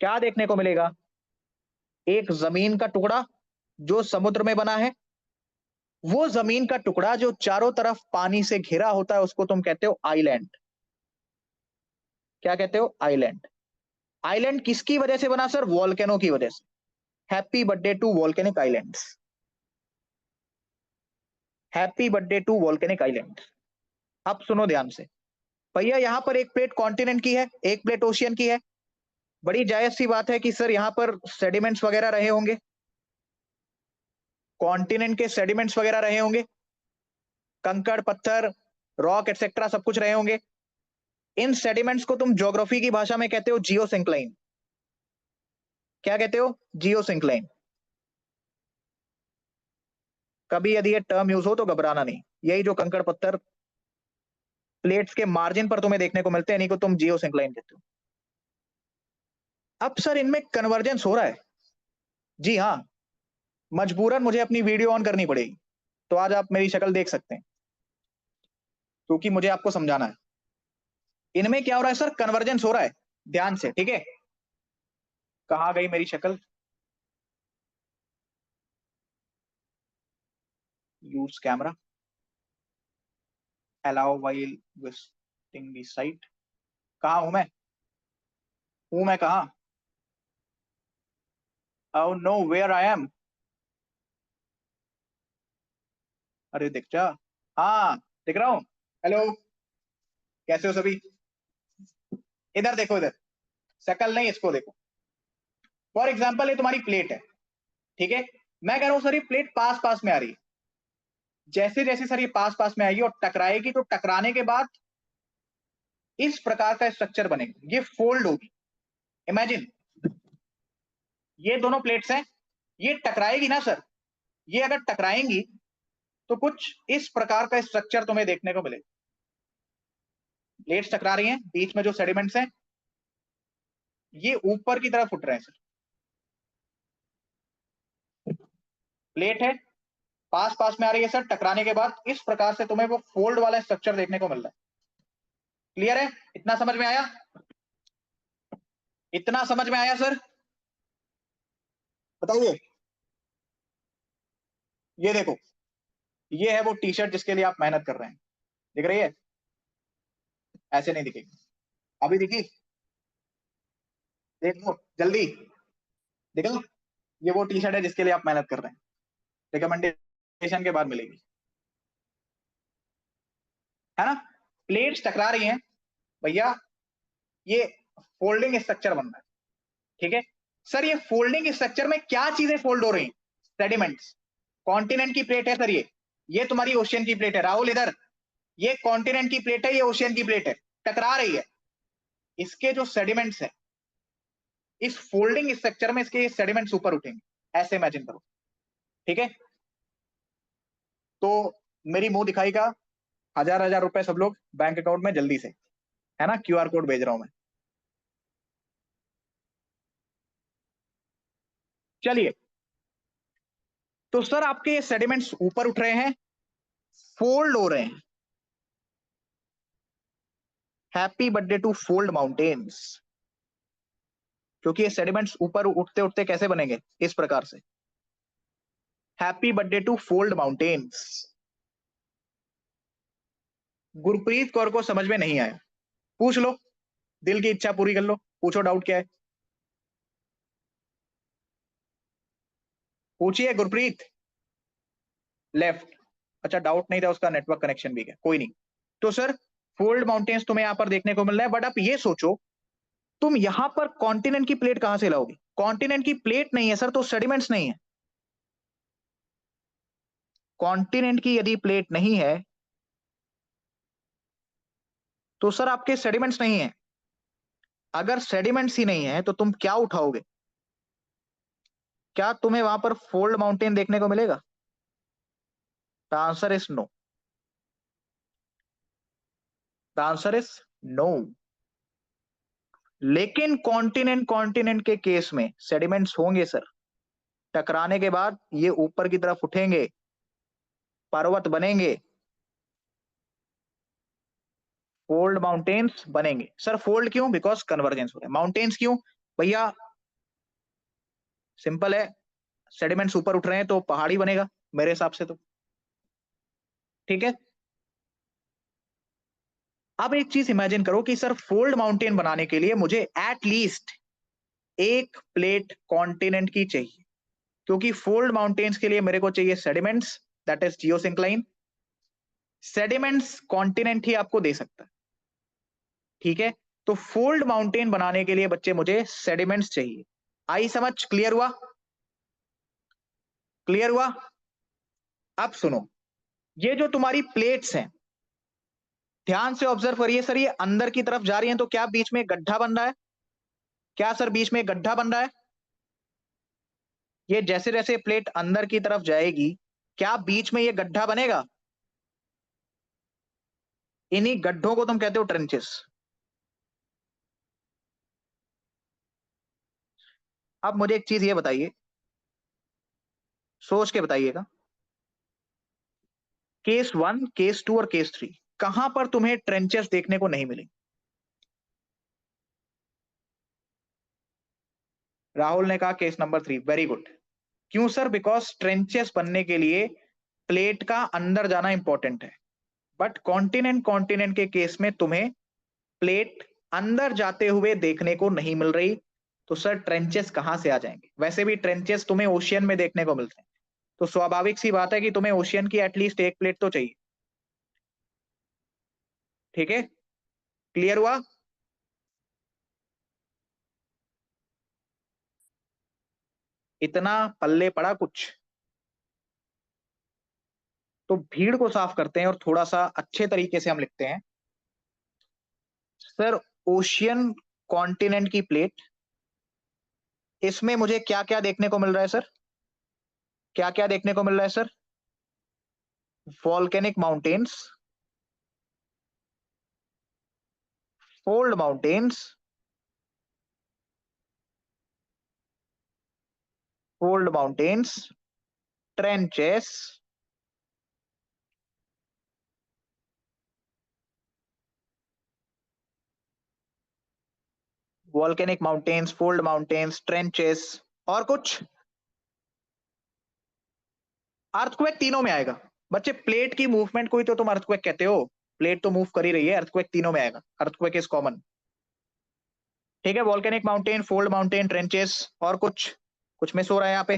क्या देखने को मिलेगा? एक जमीन का टुकड़ा जो समुद्र में बना है, वो जमीन का टुकड़ा जो चारों तरफ पानी से घिरा होता है उसको तुम कहते हो आइलैंड। क्या कहते हो? आइलैंड। आइलैंड किसकी वजह से बना सर? वॉल्केनो की वजह से। Happy birthday to volcanic islands. Happy birthday to volcanic island. अब सुनो ध्यान से, भैया यहां पर एक प्लेट कॉन्टिनेंट की है, एक प्लेट ओशियन की है। बड़ी जायज सी बात है कि सर यहां पर सेडिमेंट्स वगैरह रहे होंगे, कॉन्टिनेंट के सेडिमेंट्स वगैरह रहे होंगे, कंकड़ पत्थर रॉक एटसेट्रा सब कुछ रहे होंगे। इन सेडिमेंट्स को तुम ज्योग्राफी की भाषा में कहते हो जियोसिंक्लाइन। क्या कहते हो? जियोसिंक्लाइन। कभी यदि ये टर्म यूज हो तो घबराना नहीं, यही जो कंकड़ पत्थर प्लेट्स के मार्जिन पर तुम्हें देखने को मिलते हैं, इन्हीं को तुम जियोसिंक्लाइन कहते हो। अब सर इनमें कन्वर्जेंस हो रहा है। जी हाँ, मजबूरन मुझे अपनी वीडियो ऑन करनी पड़ेगी, तो आज आप मेरी शक्ल देख सकते हैं, क्योंकि मुझे आपको समझाना है। इनमें क्या हो रहा है सर? कन्वर्जेंस हो रहा है, ध्यान से, ठीक है। कहाँ गई मेरी शक्ल? Use camera, allow while visiting the site. कहाँ हूं मैं? हूं मैं कहाँ? Oh no, where I am? अरे दिख जा। हाँ, दिख रहा हूँ। हेलो, कैसे हो सभी? इधर देखो, इधर, शक्ल नहीं, इसको देखो। फॉर एग्जाम्पल ये तुम्हारी प्लेट है, ठीक है। मैं कह रहा हूं सर ये प्लेट पास पास में आ रही है, जैसे जैसे सर ये पास पास में आएगी और टकराएगी, तो टकराने के बाद इस प्रकार का स्ट्रक्चर बनेगा, ये फोल्ड होगी। इमेजिन ये दोनों प्लेट्स हैं, ये टकराएगी ना सर, ये अगर टकराएंगी तो कुछ इस प्रकार का स्ट्रक्चर तुम्हें देखने को मिलेगा। प्लेट्स टकरा रही हैं, बीच में जो सेडिमेंट्स हैं ये ऊपर की तरफ उठ रहे हैं सर। प्लेट है, पास पास में आ रही है सर, टकराने के बाद इस प्रकार से तुम्हें वो फोल्ड वाला स्ट्रक्चर देखने को मिल रहा है। क्लियर है? इतना समझ में आया? इतना समझ में आया सर? बताइए। ये देखो, ये है वो टी शर्ट जिसके लिए आप मेहनत कर रहे हैं, दिख रही है? ऐसे नहीं दिखेगी, अभी दिखी? देखो जल्दी, देखो ये वो टी शर्ट है जिसके लिए आप मेहनत कर रहे हैं, रिकमेंडेशन के बाद मिलेगी, है ना? प्लेट्स टकरा रही हैं भैया, ये फोल्डिंग स्ट्रक्चर बन रहा है, ठीक है सर। ये फोल्डिंग स्ट्रक्चर में क्या चीजें फोल्ड हो रही हैं? सेडिमेंट्स। कॉन्टिनेंट की प्लेट है सर, ये तुम्हारी ओशियन की प्लेट है। राहुल इधर, ये कॉन्टिनेंट की प्लेट है, ये ओशियन की प्लेट है, टकरा रही है। इसके जो सेडिमेंट्स है, इस फोल्डिंग स्ट्रक्चर में इसके सेडिमेंट्स ऊपर उठेंगे, ऐसे इमेजिन करो, ठीक है? तो मेरी मुंह दिखाई का 1000 रुपए सब लोग बैंक अकाउंट में जल्दी से, है ना? क्यूआर कोड भेज रहा हूं मैं। चलिए, तो सर आपके ये सेडिमेंट्स ऊपर उठ रहे हैं, फोल्ड हो रहे हैं। Happy birthday to fold mountains, क्योंकि ये सेडिमेंट्स ऊपर उठते उठते कैसे बनेंगे? इस प्रकार से। Happy birthday to fold mountains. Gurpreet Kaur को समझ में नहीं आया, पूछ लो, दिल की इच्छा पूरी कर लो, पूछो डाउट क्या है, पूछिए गुरप्रीत। लेफ्ट, अच्छा डाउट नहीं था, उसका नेटवर्क कनेक्शन भी है, कोई नहीं। तो सर फोल्ड माउंटेन्स तुम्हें यहां पर देखने को मिल रहा है, बट आप ये सोचो, तुम यहां पर कॉन्टिनेंट की प्लेट कहां से लाओगे? कॉन्टिनेंट की प्लेट नहीं है सर, तो सेडिमेंट्स नहीं है। कॉन्टिनेंट की यदि प्लेट नहीं है तो सर आपके सेडिमेंट्स नहीं है। अगर सेडिमेंट्स ही नहीं है तो तुम क्या उठाओगे? क्या तुम्हें वहां पर फोल्ड माउंटेन देखने को मिलेगा? The answer is no, the answer is no. लेकिन कॉन्टिनेंट कॉन्टिनेंट के केस में सेडिमेंट्स होंगे सर, टकराने के बाद ये ऊपर की तरफ उठेंगे, पर्वत बनेंगे, फोल्ड माउंटेन्स बनेंगे। सर फोल्ड क्यों? बिकॉज कन्वर्जेंस हो रहा है। माउंटेन्स क्यों भैया? सिंपल है, सेडिमेंट्स ऊपर उठ रहे हैं तो पहाड़ी बनेगा मेरे हिसाब से तो, ठीक है? अब एक चीज इमेजिन करो कि सर फोल्ड माउंटेन बनाने के लिए मुझे एट लीस्ट एक प्लेट कॉन्टिनेंट की चाहिए, क्योंकि फोल्ड माउंटेन्स के लिए मेरे को चाहिए sediments, that is geosyncline. Sediments continent ही आपको दे सकता है, ठीक है? तो फोल्ड माउंटेन बनाने के लिए बच्चे मुझे सेडिमेंट्स चाहिए। आई समझ? क्लियर हुआ? क्लियर हुआ? अब सुनो, ये जो तुम्हारी प्लेट्स हैं, ध्यान से ऑब्जर्व करिए सर, ये अंदर की तरफ जा रही हैं तो क्या बीच में गड्ढा बन रहा है? क्या सर बीच में गड्ढा बन रहा है? ये जैसे जैसे प्लेट अंदर की तरफ जाएगी, क्या बीच में ये गड्ढा बनेगा? इन्हीं गड्ढों को तुम कहते हो ट्रेंचेस। अब मुझे एक चीज ये बताइए, सोच के बताइएगा, केस 1, केस 2 और केस 3 कहां पर तुम्हें ट्रेंचेस देखने को नहीं मिलेंगे? राहुल ने कहा केस नंबर 3, वेरी गुड। क्यों सर? बिकॉज ट्रेंचेस बनने के लिए प्लेट का अंदर जाना इंपॉर्टेंट है, बट कॉन्टिनेंट कॉन्टिनेंट के केस में तुम्हें प्लेट अंदर जाते हुए देखने को नहीं मिल रही, तो सर ट्रेंचेस कहां से आ जाएंगे? वैसे भी ट्रेंचेस तुम्हें ओशियन में देखने को मिलते हैं, तो स्वाभाविक सी बात है कि तुम्हें ओशियन की एटलीस्ट एक प्लेट तो चाहिए, ठीक है? क्लियर हुआ? इतना पल्ले पड़ा कुछ? तो भीड़ को साफ करते हैं और थोड़ा सा अच्छे तरीके से हम लिखते हैं। सर, ओशियन कॉन्टिनेंट की प्लेट, इसमें मुझे क्या क्या देखने को मिल रहा है सर? क्या क्या देखने को मिल रहा है sir? Volcanic mountains, fold mountains, fold mountains, trenches, volcanic mountains, fold mountains, trenches, और कुछ? अर्थक्वेक तीनों में आएगा बच्चे। प्लेट की मूवमेंट को ही तो तुम अर्थक्वेक कहते हो। प्लेट तो मूव कर ही रही है, अर्थक्वेक तीनों में आएगा। Earthquake is common. ठीक है, volcanic mountain, fold mountain, trenches, और कुछ? कुछ मिस हो रहा है यहाँ पे?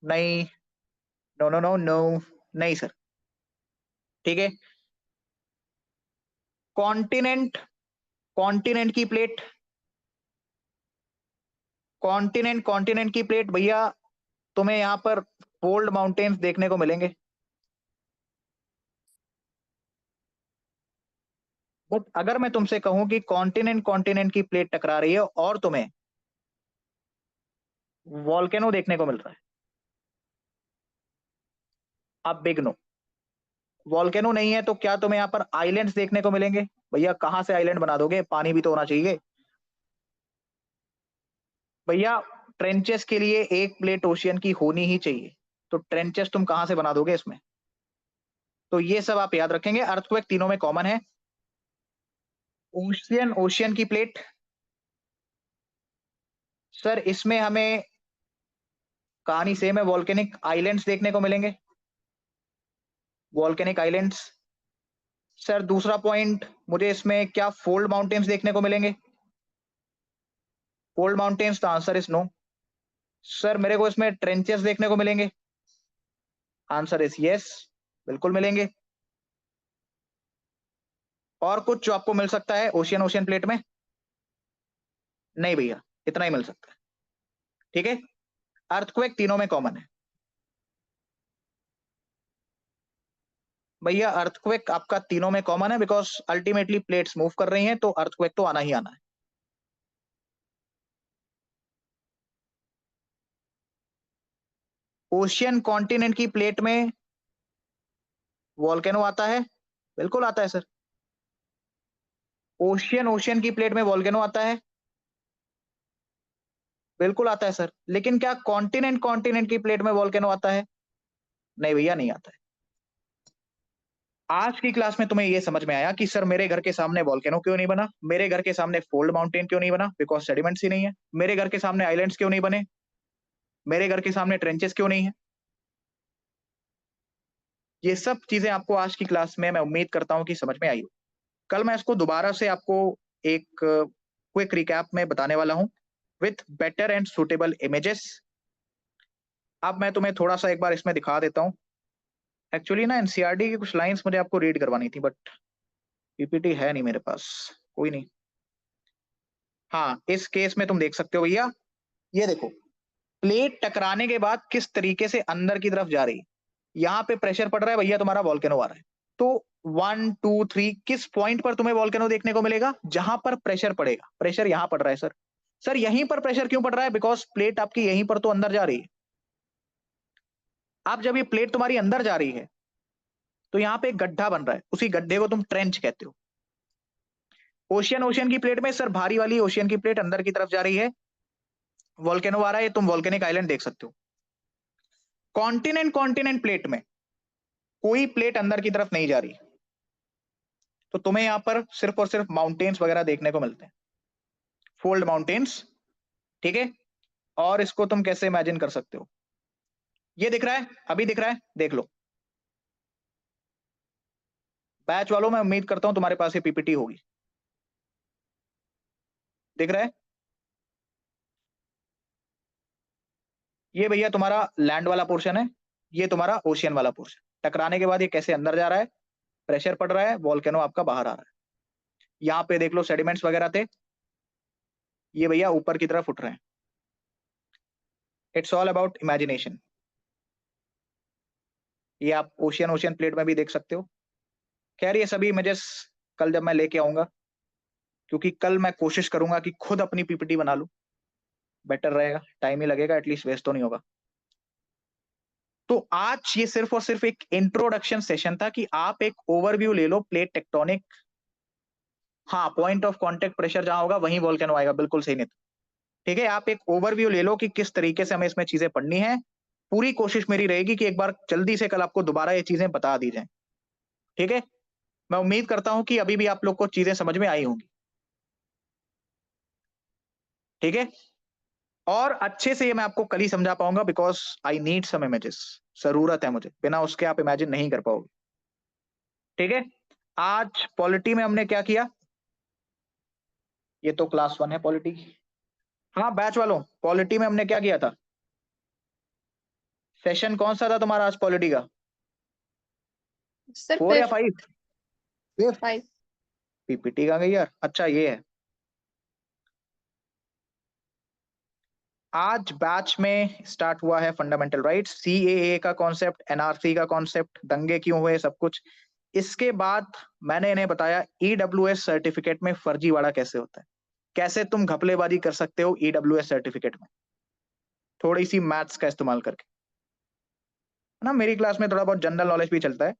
नहीं, नो नो नो नो, नहीं सर। ठीक है, कॉन्टिनेंट, कॉन्टिनेंट की प्लेट, कॉन्टिनेंट, कॉन्टिनेंट की प्लेट भैया, तुम्हें यहाँ पर फोल्ड माउंटेन्स देखने को मिलेंगे। बट अगर मैं तुमसे कहूं कि कॉन्टिनेंट कॉन्टिनेंट की प्लेट टकरा रही है और तुम्हें वॉल्केनो देखने को मिल रहा है, अब बिग नो। वॉल्केनो नहीं है तो क्या तुम्हें यहाँ पर आइलैंड्स देखने को मिलेंगे? भैया कहाँ से आइलैंड बना दोगे? पानी भी तो होना चाहिए भैया। ट्रेंचेस के लिए एक प्लेट ओशियन की होनी ही चाहिए, तो ट्रेंचेस तुम कहां से बना दोगे इसमें? तो ये सब आप याद रखेंगे। अर्थक्वेक तीनों में कॉमन है। ओशियन, ओशियन की प्लेट, सर इसमें हमें कहानी सेम है, वॉल्केनिक आइलैंड्स देखने को मिलेंगे। Volcanic islands. सर दूसरा पॉइंट, मुझे इसमें क्या फोल्ड माउंटेन्स देखने को मिलेंगे? फोल्ड माउंटेन्स, तो आंसर इज नो। सर मेरे को इसमें ट्रेंचेस देखने को मिलेंगे? आंसर इज यस, बिल्कुल मिलेंगे। और कुछ जो आपको मिल सकता है ओशियन, ओशियन प्लेट में? नहीं भैया, इतना ही मिल सकता है। ठीक है, अर्थक्वेक तीनों में कॉमन है। भैया अर्थक्वेक आपका तीनों में कॉमन है बिकॉज अल्टीमेटली प्लेट्स मूव कर रही हैं, तो अर्थक्वेक तो आना ही आना है। ओशियन कॉन्टिनेंट की प्लेट में वॉल्केनो आता है? बिल्कुल आता है सर। ओशियन, ओशियन की प्लेट में वॉल्केनो आता है? बिल्कुल आता है सर। लेकिन क्या कॉन्टिनेंट, कॉन्टिनेंट की प्लेट में वॉल्केनो आता है? नहीं भैया, नहीं आता है। आज की क्लास में तुम्हें यह समझ में आया कि सर मेरे घर के सामने वॉल्केनो क्यों नहीं बना, मेरे घर के सामने फोल्ड माउंटेन क्यों नहीं बना, बिकॉज सेडिमेंट्स ही नहीं है। मेरे घर के सामने आइलैंड्स क्यों नहीं बने, मेरे घर के सामने ट्रेंचेस क्यों नहीं है। ये सब चीजें आपको आज की क्लास में मैं उम्मीद करता हूं कि समझ में आई हो। कल मैं इसको दोबारा से आपको एक क्विक रिकैप में बताने वाला हूं with better and suitable images. अब मैं तुम्हें थोड़ा सा एक बार इसमें दिखा देता हूं। एक्चुअली ना एनसीईआरटी की कुछ लाइंस मुझे आपको रीड करवानी थी, बट पीपीटी है नहीं मेरे पास। कोई नहीं। हाँ, इस केस में तुम देख सकते हो भैया, ये देखो, प्लेट टकराने के बाद किस तरीके से अंदर की तरफ जा रही है। यहाँ पे प्रेशर पड़ रहा है भैया, तुम्हारा वॉल्केनो आ रहा है। तो 1 2 3 किस पॉइंट पर तुम्हें वॉल्केनो देखने को मिलेगा? जहां पर प्रेशर पड़ेगा। प्रेशर यहां पड़ रहा है सर। सर यहीं पर प्रेशर क्यों पड़ रहा है? बिकॉज प्लेट आपकी यहीं पर तो अंदर जा रही है। अब जब ये प्लेट तुम्हारी अंदर जा रही है तो यहाँ पे एक गड्ढा बन रहा है, उसी गड्ढे को तुम ट्रेंच कहते हो। ओशियन, ओशियन की प्लेट में सर भारी वाली ओशियन की प्लेट अंदर की तरफ जा रही है, वॉल्केनो आ रहा है, तुम वॉल्केनिक आइलैंड देख सकते हो। कॉन्टिनेंट, कॉन्टिनेंट प्लेट में कोई प्लेट अंदर की तरफ नहीं जा रही, तो तुम्हें यहां पर सिर्फ और सिर्फ माउंटेन्स वगैरह देखने को मिलते हैं, फोल्ड माउंटेन्स। ठीक है, और इसको तुम कैसे इमेजिन कर सकते हो? ये दिख रहा है, अभी दिख रहा है, देख लो। बैच वालों, मैं उम्मीद करता हूं तुम्हारे पास ये पीपीटी होगी। दिख रहा है? ये भैया तुम्हारा लैंड वाला पोर्शन है, ये तुम्हारा ओशियन वाला पोर्शन। टकराने के बाद ये कैसे अंदर जा रहा है, प्रेशर पड़ रहा है, वॉल्केनो आपका बाहर आ रहा है। यहाँ पे देख लो सेडिमेंट्स वगैरह थे, ये भैया ऊपर की तरफ उठ रहे हैं। It's all about imagination. ये आप ओशियन प्लेट में भी देख सकते हो। खैर ये सभी इमेजेस कल जब मैं लेके आऊंगा, क्योंकि कल मैं कोशिश करूंगा कि खुद अपनी पीपीटी बना लूं, बेटर रहेगा, टाइम ही लगेगा, एटलीस्ट वेस्ट तो नहीं होगा। तो आज ये सिर्फ और सिर्फ एक इंट्रोडक्शन सेशन था कि आप एक ओवरव्यू ले लो प्लेट टेक्टोनिक। हाँ, पॉइंट ऑफ कांटेक्ट प्रेशर जहां होगा वहीं वोल्केनो आएगा, बिल्कुल सही नहीं। ठीक है, आप एक ओवरव्यू ले लो कि किस तरीके से हमें इसमें चीजें पढ़नी है। पूरी कोशिश मेरी रहेगी कि एक बार जल्दी से कल आपको दोबारा ये चीजें बता दी जाए। ठीक है, मैं उम्मीद करता हूं कि अभी भी आप लोग को चीजें समझ में आई होंगी। ठीक है, और अच्छे से ये मैं आपको कल ही समझा पाऊंगा, because I need some images. जरूरत है मुझे, बिना उसके आप इमेजिन नहीं कर पाओगे। ठीक है, आज पॉलिटी में हमने क्या किया, ये तो क्लास 1 है पॉलिटी। हाँ बैच वालों, पॉलिटी में हमने क्या किया था, सेशन कौन सा था तुम्हारा आज पॉलिटी का, सर 4 या 5? 5। पीपीटी का गई यार, अच्छा ये है। आज बैच में स्टार्ट हुआ है फंडामेंटल राइट्स, सीएए का कॉन्सेप्ट, एनआरसी का कॉन्सेप्ट, दंगे क्यों हुए, सब कुछ। इसके बाद मैंने इन्हें बताया ईडब्ल्यूएस सर्टिफिकेट में फर्जीवाड़ा कैसे होता है, कैसे तुम घपलेबाजी कर सकते हो ईडब्ल्यूएस सर्टिफिकेट में, थोड़ी सी मैथ्स का इस्तेमाल करके, है ना। मेरी क्लास में थोड़ा बहुत जनरल नॉलेज भी चलता है।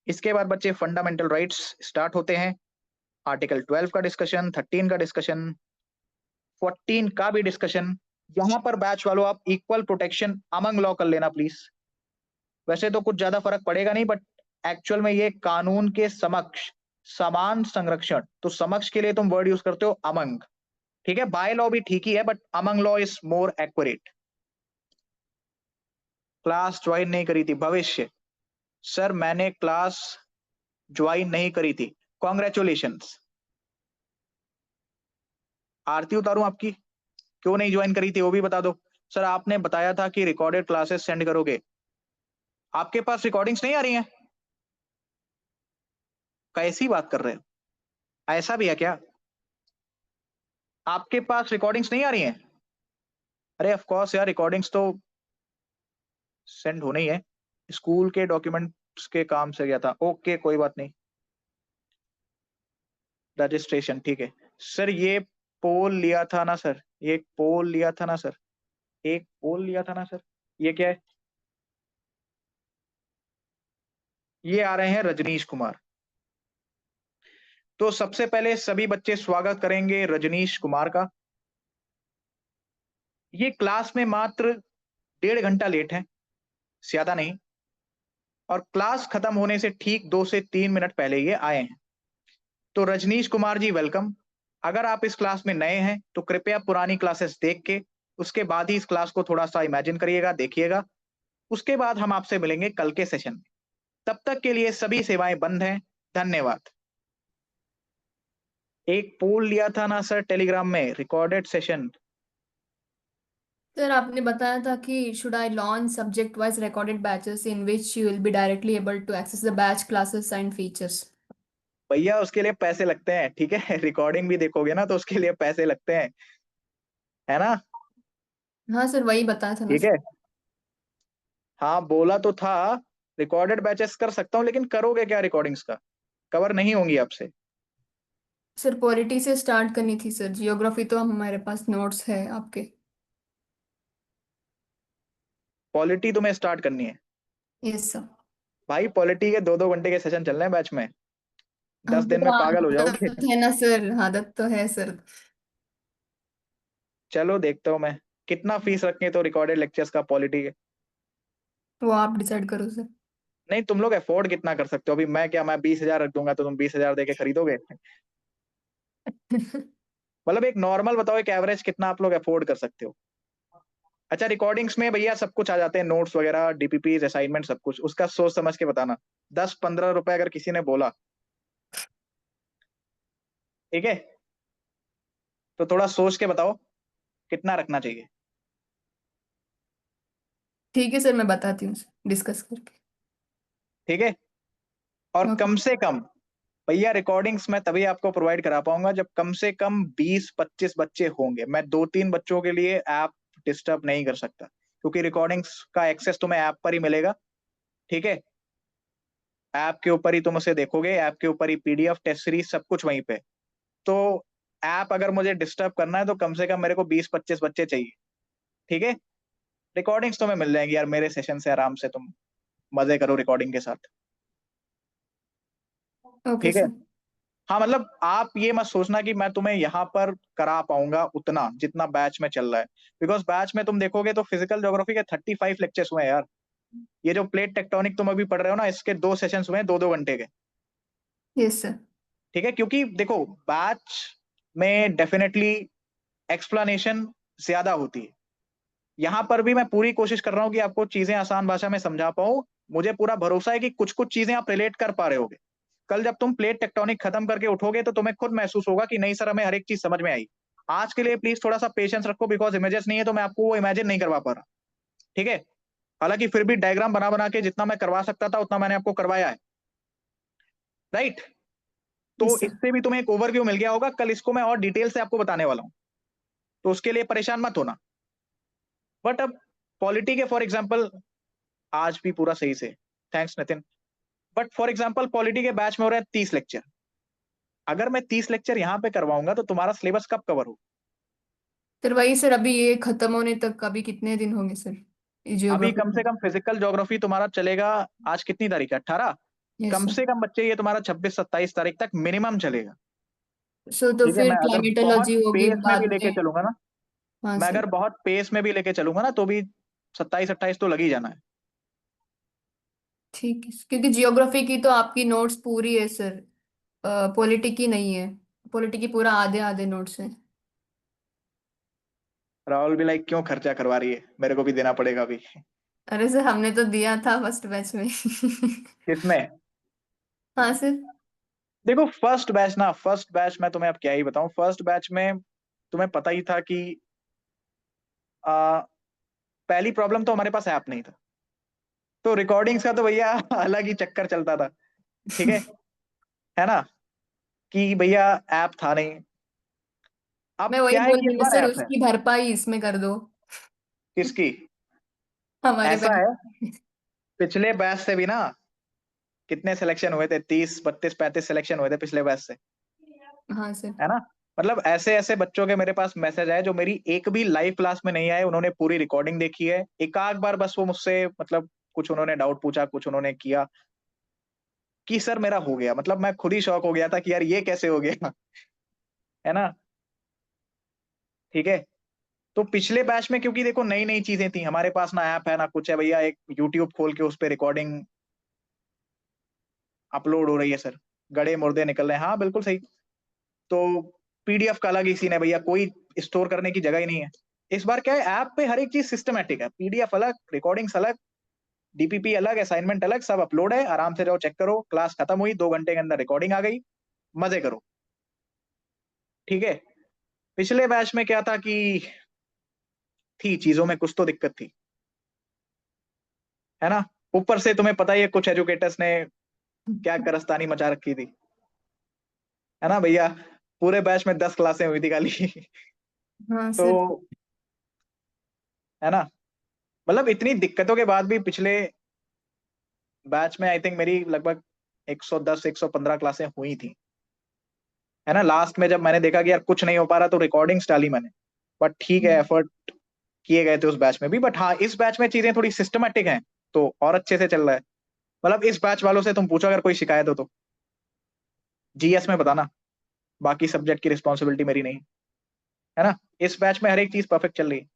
इसके बाद बच्चे फंडामेंटल राइट्स स्टार्ट होते हैं, आर्टिकल 12 का डिस्कशन, 13 का डिस्कशन, 14 का भी डिस्कशन। यहां पर बैच वालों आप इक्वल प्रोटेक्शन अमंग लॉ कर लेना प्लीज। वैसे तो कुछ ज्यादा फर्क पड़ेगा नहीं, बट एक्चुअल में ये कानून के समक्ष समान संरक्षण, तो समक्ष के लिए तुम वर्ड यूज करते हो अमंग। ठीक है, बाय लॉ भी ठीक ही है, but among law is more accurate. Class join नहीं करी थी भविष्य, सर मैंने क्लास ज्वाइन नहीं करी थी, कॉन्ग्रेचुलेशंस। आरती उतारूं आपकी, क्यों नहीं ज्वाइन करी थी वो भी बता दो। सर आपने बताया था कि रिकॉर्डेड क्लासेस सेंड करोगे, आपके पास रिकॉर्डिंग्स नहीं आ रही हैं? कैसी बात कर रहे हो, ऐसा भी है क्या, आपके पास रिकॉर्डिंग्स नहीं आ रही हैं? अरे ऑफ कोर्स यार, रिकॉर्डिंग्स तो सेंड होने ही है, स्कूल के डॉक्यूमेंट्स के काम से गया था, ओके कोई बात नहीं। रजिस्ट्रेशन ठीक है सर, ये पोल लिया था ना सर, ये पोल लिया था ना सर, एक पोल लिया था ना सर, ये क्या है, ये आ रहे हैं रजनीश कुमार। तो सबसे पहले सभी बच्चे स्वागत करेंगे रजनीश कुमार का। ये क्लास में मात्र 1.5 घंटा लेट है, ज्यादा नहीं, और क्लास खत्म होने से ठीक 2 से 3 मिनट पहले ये आए हैं। तो रजनीश कुमार जी वेलकम। अगर आप इस क्लास में नए हैं तो कृपया पुरानी क्लासेस देख के उसके बाद ही इस क्लास को थोड़ा सा इमेजिन करिएगा, देखिएगा। उसके बाद हम आपसे मिलेंगे कल के सेशन में। तब तक के लिए सभी सेवाएं बंद हैं, धन्यवाद। एक पोल लिया था ना सर टेलीग्राम में, रिकॉर्डेड सेशन। सर आपने बताया था कि should I launch subject wise recorded batches in which you will be directly able to access the batch classes and features. भैया उसके लिए पैसे लगते हैं, ठीक है रिकॉर्डिंग भी देखोगे ना तो उसके लिए पैसे लगते हैं, है ना। हाँ सर, वही बताया था ना ठीक सर। है, हाँ बोला तो था, रिकॉर्डेड बैचेस कर सकता हूँ, लेकिन करोगे क्या, रिकॉर्डिंग्स का कवर नहीं होंगी आपसे। सर पॉलिटी से स्टार्ट करनी थी सर, जियोग्राफी तो हमारे पास नोट्स है आपके। पॉलिटी तुम्हें स्टार्ट करनी है? Yes sir. भाई पॉलिटी के 2-2 घंटे के सेशन चल रहे हैं बैच में, हाँ 10 दिन वो में पागल हो जाओगे। आदत है ना सर, आदत तो है सर। चलो देखता हूँ मैं, कितना फीस रखें तो रिकॉर्डेड लेक्चर्स का पॉलिटी के। वो आप डिसाइड करो सर। नहीं तुम लोग अफोर्ड कितना कर सकते हो, अभी मैं क्या, मैं 20,000 रख दूंगा तो तुम 20,000 दे के खरीदोगे? मतलब एक नॉर्मल बताओ, एक एवरेज कितना आप लोग अफोर्ड कर सकते हो। अच्छा रिकॉर्डिंग्स में भैया सब कुछ आ जाते हैं, नोट्स वगैरह, डीपीपी असाइनमेंट सब कुछ, उसका सोच समझ के बताना। 10-15 रुपए अगर किसी ने बोला, ठीक है, तो थोड़ा सोच के बताओ कितना रखना चाहिए। ठीक है सर, मैं बताती हूँ डिस्कस करके। ठीक है, और ओके। कम से कम भैया रिकॉर्डिंग्स मैं तभी आपको प्रोवाइड करा पाऊंगा जब कम से कम 20-25 बच्चे होंगे। मैं 2-3 बच्चों के लिए ऐप डिस्टर्ब नहीं कर सकता, क्योंकि रिकॉर्डिंग्स का एक्सेस तुम्हें ऐप पर ही मिलेगा। ठीक है, ऐप के ऊपर ही तुम उसे देखोगे, ऐप के ऊपर ही पीडीएफ, टेस्ट सीरीज, सब कुछ वहीं पे। तो ऐप अगर मुझे डिस्टर्ब करना है तो कम से कम मेरे को 20-25 बच्चे चाहिए। ठीक है, रिकॉर्डिंग्स तुम्हें मिल जाएंगी यार मेरे सेशन से, आराम से तुम मजे करो रिकॉर्डिंग के साथ। ओके ठीक है। सर। हाँ मतलब आप ये मत सोचना कि मैं तुम्हें यहाँ पर करा पाऊंगा उतना जितना बैच में चल रहा है, बिकॉज बैच में तुम देखोगे तो फिजिकल ज्योग्राफी के 35 लेक्चर्स हुए हैं यार। ये जो प्लेट टेक्टोनिक तुम अभी पढ़ रहे हो ना, इसके 2 सेशंस हुए हैं 2-2 घंटे के। Yes sir. ठीक है, क्योंकि देखो बैच में डेफिनेटली एक्सप्लेनेशन ज्यादा होती है। यहाँ पर भी मैं पूरी कोशिश कर रहा हूँ कि आपको चीजें आसान भाषा में समझा पाऊँ। मुझे पूरा भरोसा है कि कुछ कुछ चीजें आप रिलेट कर पा रहे होगे। कल जब तुम प्लेट टेक्टोनिक खत्म करके उठोगे तो तुम्हें खुद महसूस होगा कि नहीं सर, हमें हर एक चीज समझ में आई। आज के लिए प्लीज थोड़ा सा पेशेंस रखो, बिकॉज इमेजेस नहीं है तो मैं आपको वो इमेजिन नहीं करवा पा रहा। ठीक है, हालांकि फिर भी डायग्राम बना बना के जितना मैं करवा सकता था उतना मैंने आपको करवाया है। राइट। तो यस सर। इससे भी तुम्हें एक ओवरव्यू मिल गया होगा, कल इसको मैं और डिटेल से आपको बताने वाला हूँ, तो उसके लिए परेशान मत होना। बट अब पॉलिटी के फॉर एग्जाम्पल आज भी पूरा सही से, thanks Nitin. But for example polity के बैच में हो रहे हैं 30 लेक्चर। अगर मैं 30 लेक्चर यहाँ पे करवाऊंगा तो तुम्हारा सिलेबस कब कवर हो? सर वही सर, अभी ये खत्म होने तक अभी कितने दिन होंगे सर, अभी जियोग्राफी कम का? से कम फिजिकल ज्योग्राफी तुम्हारा चलेगा, आज कितनी तारीख है, 18। Yes come sir. से कम बच्चे ये तुम्हारा 26-27 तारीख तक मिनिमम चलेगा। सो तो ठीक है, फिर मैं अगर बहुत क्लाइमेटोलॉजी होगी पेस में भी बाद लेके में। चलूंगा ना, हाँ मैं सर। अगर बहुत पेस में भी लेके चलूंगा ना तो भी 27-28 तो लग ही जाना है। ठीक है, क्योंकि जियोग्राफी की तो आपकी नोट्स पूरी है सर, पॉलिटी की नहीं है। पॉलिटी की पूरा आधे आधे नोट्स है। राहुल भी लाइक क्यों खर्चा करवा रही है, मेरे को भी देना पड़ेगा अभी। अरे सर, हमने तो दिया था फर्स्ट बैच में। किसमें? हाँ सर। देखो फर्स्ट बैच ना, फर्स्ट बैच में तुम्हें अब क्या ही बताऊं, फर्स्ट बैच में तुम्हें पता ही था कि आ, पहली प्रॉब्लम तो हमारे पास ऐप नहीं था। तो रिकॉर्डिंग्स का तो भैया अलग ही चक्कर चलता था। ठीक है ना, कि भैया ऐप था नहीं। अब मैं वही क्या है बोल कि इस रही हूँ बार सर, ऐप है। उसकी भरपाई इसमें कर दो। किसकी? हमारे ऐसा बैच। है, पिछले बैच से भी ना कितने सिलेक्शन हुए थे, 30, 32, 35 सिलेक्शन हुए थे पिछले बैच से। हाँ सर। है ना, मतलब ऐसे ऐसे बच्चों के मेरे पास मैसेज आए जो मेरी एक भी लाइव क्लास में नहीं आए, उन्होंने पूरी रिकॉर्डिंग देखी है। एक आध बार बस वो मुझसे मतलब कुछ उन्होंने डाउट पूछा, कुछ उन्होंने किया कि सर मेरा हो गया। मतलब मैं खुद ही शॉक हो गया था कि यार ये कैसे हो गया। है ना। ठीक है, तो पिछले बैच में क्योंकि देखो नई नई चीजें थी हमारे पास, ना ऐप है ना कुछ है भैया, एक यूट्यूब खोल के उस पर रिकॉर्डिंग अपलोड हो रही है सर, गड़े मुर्दे निकल रहे हैं, हाँ बिल्कुल सही। तो पीडीएफ का अलग ही सीन है भैया, कोई स्टोर करने की जगह ही नहीं है। इस बार क्या है, ऐप पे हर एक चीज सिस्टमेटिक है, पीडीएफ अलग, रिकॉर्डिंग्स अलग, डीपीपी अलग, असाइनमेंट अलग, सब अपलोड है, आराम से जाओ चेक करो। क्लास खत्म हुई 2 घंटे के अंदर रिकॉर्डिंग आ गई, मजे करो। ठीक है, पिछले बैच में क्या था कि थी चीजों में कुछ तो दिक्कत थी। है ना, ऊपर से तुम्हें पता ही है कुछ एजुकेटर्स ने क्या करस्तानी मचा रखी थी। है ना भैया, पूरे बैच में 10 क्लासें हुई थी खाली। हाँ तो सर। है ना, मतलब इतनी दिक्कतों के बाद भी पिछले बैच में आई थिंक मेरी लगभग 110 115 क्लासें हुई थी। है ना, लास्ट में जब मैंने देखा कि यार कुछ नहीं हो पा रहा तो रिकॉर्डिंग्स डाली मैंने। बट ठीक है, एफर्ट किए गए थे उस बैच में भी। बट हाँ, इस बैच में चीजें थोड़ी सिस्टमेटिक हैं तो और अच्छे से चल रहा है। मतलब इस बैच वालों से तुम पूछो अगर कोई शिकायत हो तो जीएस में बताना, बाकी सब्जेक्ट की रिस्पॉन्सिबिलिटी मेरी नहीं। है ना, इस बैच में हर एक चीज परफेक्ट चल रही है।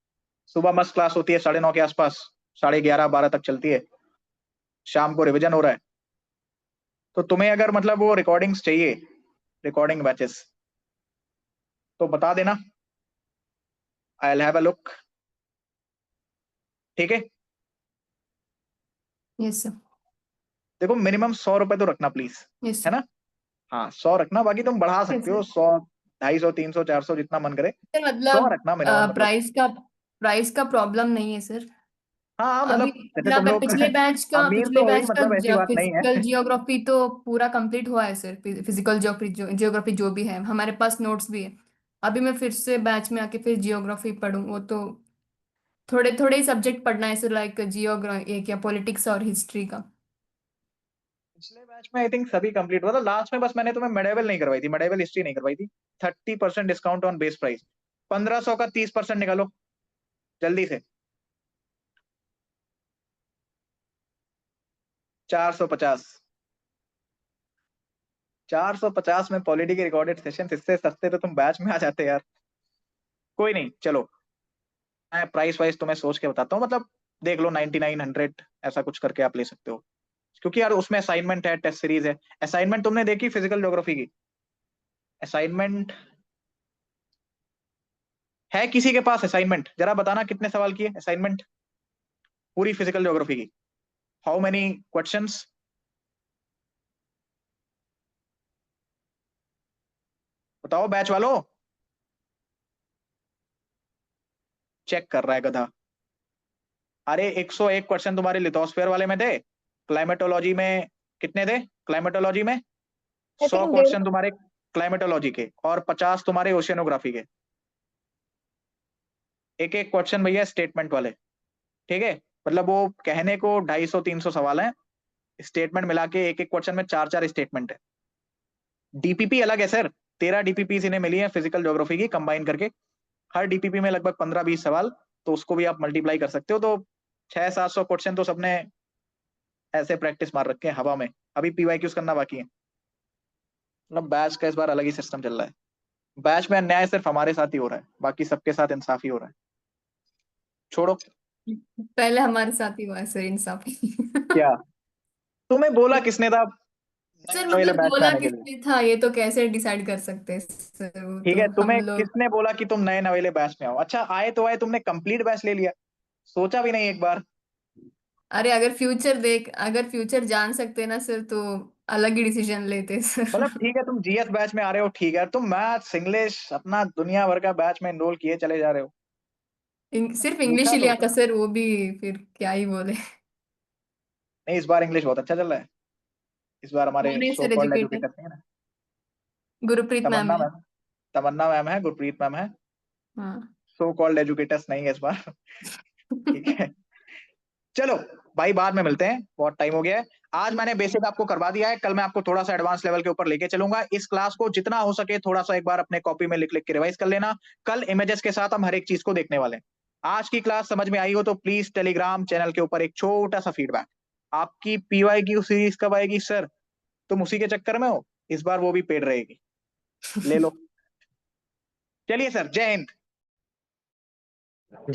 सुबह मस्त क्लास होती है 9:30 के आसपास, 11:30 12 तक चलती है। शाम को रिवीजन हो रहा है। तो तुम्हें अगर मतलब वो रिकॉर्डिंग्स चाहिए, रिकॉर्डिंग बैचेस, तो बता देना, I will have a look. ठीक है, यस सर। देखो मिनिमम 100 रुपए तो रखना प्लीज। यस है सर। ना, हाँ 100 रखना, बाकी तुम बढ़ा यस सकते हो, सर। 100, 250, 300, 400 जितना मन करे। सर 100 मतलब रखना मिनिमम मतलब। प्राइस का प्रॉब्लम नहीं है सर। हाँ हाँ, अभी मतलब जैसे मतलब तुम लोग अमीर पिछले तो हो ही, बैच का मतलब ऐसी बात नहीं फिजिकल है। जियोग्राफी तो पूरा कंप्लीट हुआ है सर। फिजिकल जियोग्राफी जो भी है हमारे पास नोट्स भी है। अभी मैं फिर से बैच में आके फिर जियोग्राफी पढूं, वो तो थोड़े थोड़े ही सब्जेक्ट पढ़ना है सर, लाइक जियोग्राफी, क्या पॉलिटिक्स और हिस्ट्री का। पिछले बैच में आई थिंक सभी कंप्लीट हुआ था, लास्ट में बस मैंने तुम्हें मेडेवल नहीं करवाई थी, मेडेवल हिस्ट्री नहीं करवाई थी। 30% डिस्काउंट ऑन बेस प्राइस, 1500 का 30% निकालो जल्दी से। 450। 450 में पॉलिटी के रिकॉर्डेड सेशन, इससे सस्ते तो तुम बैच में आ जाते यार। कोई नहीं, चलो मैं प्राइस वाइज तुम्हें सोच के बताता हूँ, मतलब देख लो 9900 ऐसा कुछ करके आप ले सकते हो, क्योंकि यार उसमें असाइनमेंट है, टेस्ट सीरीज है। असाइनमेंट तुमने देखी फिजिकल ज्योग्राफी की? असाइनमेंट है किसी के पास? असाइनमेंट जरा बताना कितने सवाल की है असाइनमेंट पूरी फिजिकल ज्योग्राफी की? How many questions? बताओ बैच वालों। चेक कर रहा है गधा। अरे 101 क्वेश्चन तुम्हारे लिथोस्फीयर वाले में थे, क्लाइमेटोलॉजी में कितने थे? क्लाइमेटोलॉजी में आई 100 थिंक क्वेश्चन तुम्हारे क्लाइमेटोलॉजी के, और 50 तुम्हारे ओशियनोग्राफी के। एक एक क्वेश्चन भैया स्टेटमेंट वाले, ठीक है? मतलब वो कहने को 250-300 सवाल हैं, स्टेटमेंट मिला के एक एक क्वेश्चन में चार चार स्टेटमेंट है। डीपीपी अलग है सर, 13 डीपीपी इन्हें मिली है फिजिकल ज्योग्राफी की कंबाइन करके, हर डीपीपी में लगभग 15-20 सवाल, तो उसको भी आप मल्टीप्लाई कर सकते हो। तो 600-700 क्वेश्चन तो सबने ऐसे प्रैक्टिस मार रखे हैं हवा में, अभी पीवाईक्यूज करना बाकी है। मतलब बैच का इस बार अलग ही सिस्टम चल रहा है। बैच में अन्याय सिर्फ हमारे साथ ही हो रहा है, बाकी सबके साथ इंसाफ ही हो रहा है। छोड़ो। पहले हमारे साथ ही हुआ है सर इंसाफी। क्या तुम्हें बोला किसने था नए सर नवेले मतलब बैच में बोला आने के लिए? किसने था ये तो कैसे डिसाइड कर सकते हैं सर, वो ठीक तो है, हम तुम्हें लोग। किसने बोला कि तुम नए नवेले बैच में आओ? अच्छा आए तो आए, तुमने कंप्लीट बैच ले लिया, सोचा भी नहीं एक बार? अरे अगर फ्यूचर जान सकते ना सर तो अलग ही डिसीजन लेते सर। मतलब ठीक है, तुम जीएस बैच में आ रहे हो, ठीक है, तुम मैथ्स इंग्लिश अपना दुनिया भर का बैच में एनरोल किए चले जा रहे हो। सिर्फ इंग्लिश पूछा ही तो लिया था होता। सर, वो भी फिर क्या ही बोले। नहीं, इस बार इंग्लिश बहुत अच्छा चल रहा है। इस बार हमारे कौन है so sir called educator? Educator नहीं है ना। गुरप्रीत मैम तमन्ना है। मैम, तमन्ना मैम है, गुरप्रीत मैम है। हाँ। सो कॉल्ड एजुकेटर्स नहीं है इस बार। ठीक है, चलो भाई बाद में मिलते हैं, बहुत टाइम हो गया है। आज मैंने बेसिक आपको करवा दिया है, कल मैं आपको थोड़ा सा एडवांस लेवल के ऊपर लेके चलूंगा। इस क्लास को जितना हो सके थोड़ा सा एक बार अपने कॉपी में लिख लिख के रिवाइज कर लेना। कल इमेजेस के साथ हम हर एक चीज को देखने वाले हैं। आज की क्लास समझ में आई हो तो प्लीज टेलीग्राम चैनल के ऊपर एक छोटा सा फीडबैक। आपकी पीवाई की सीरीज कब आएगी सर? तुम उसी के चक्कर में हो, इस बार वो भी पेड रहेगी, ले लो। चलिए सर, जय हिंद।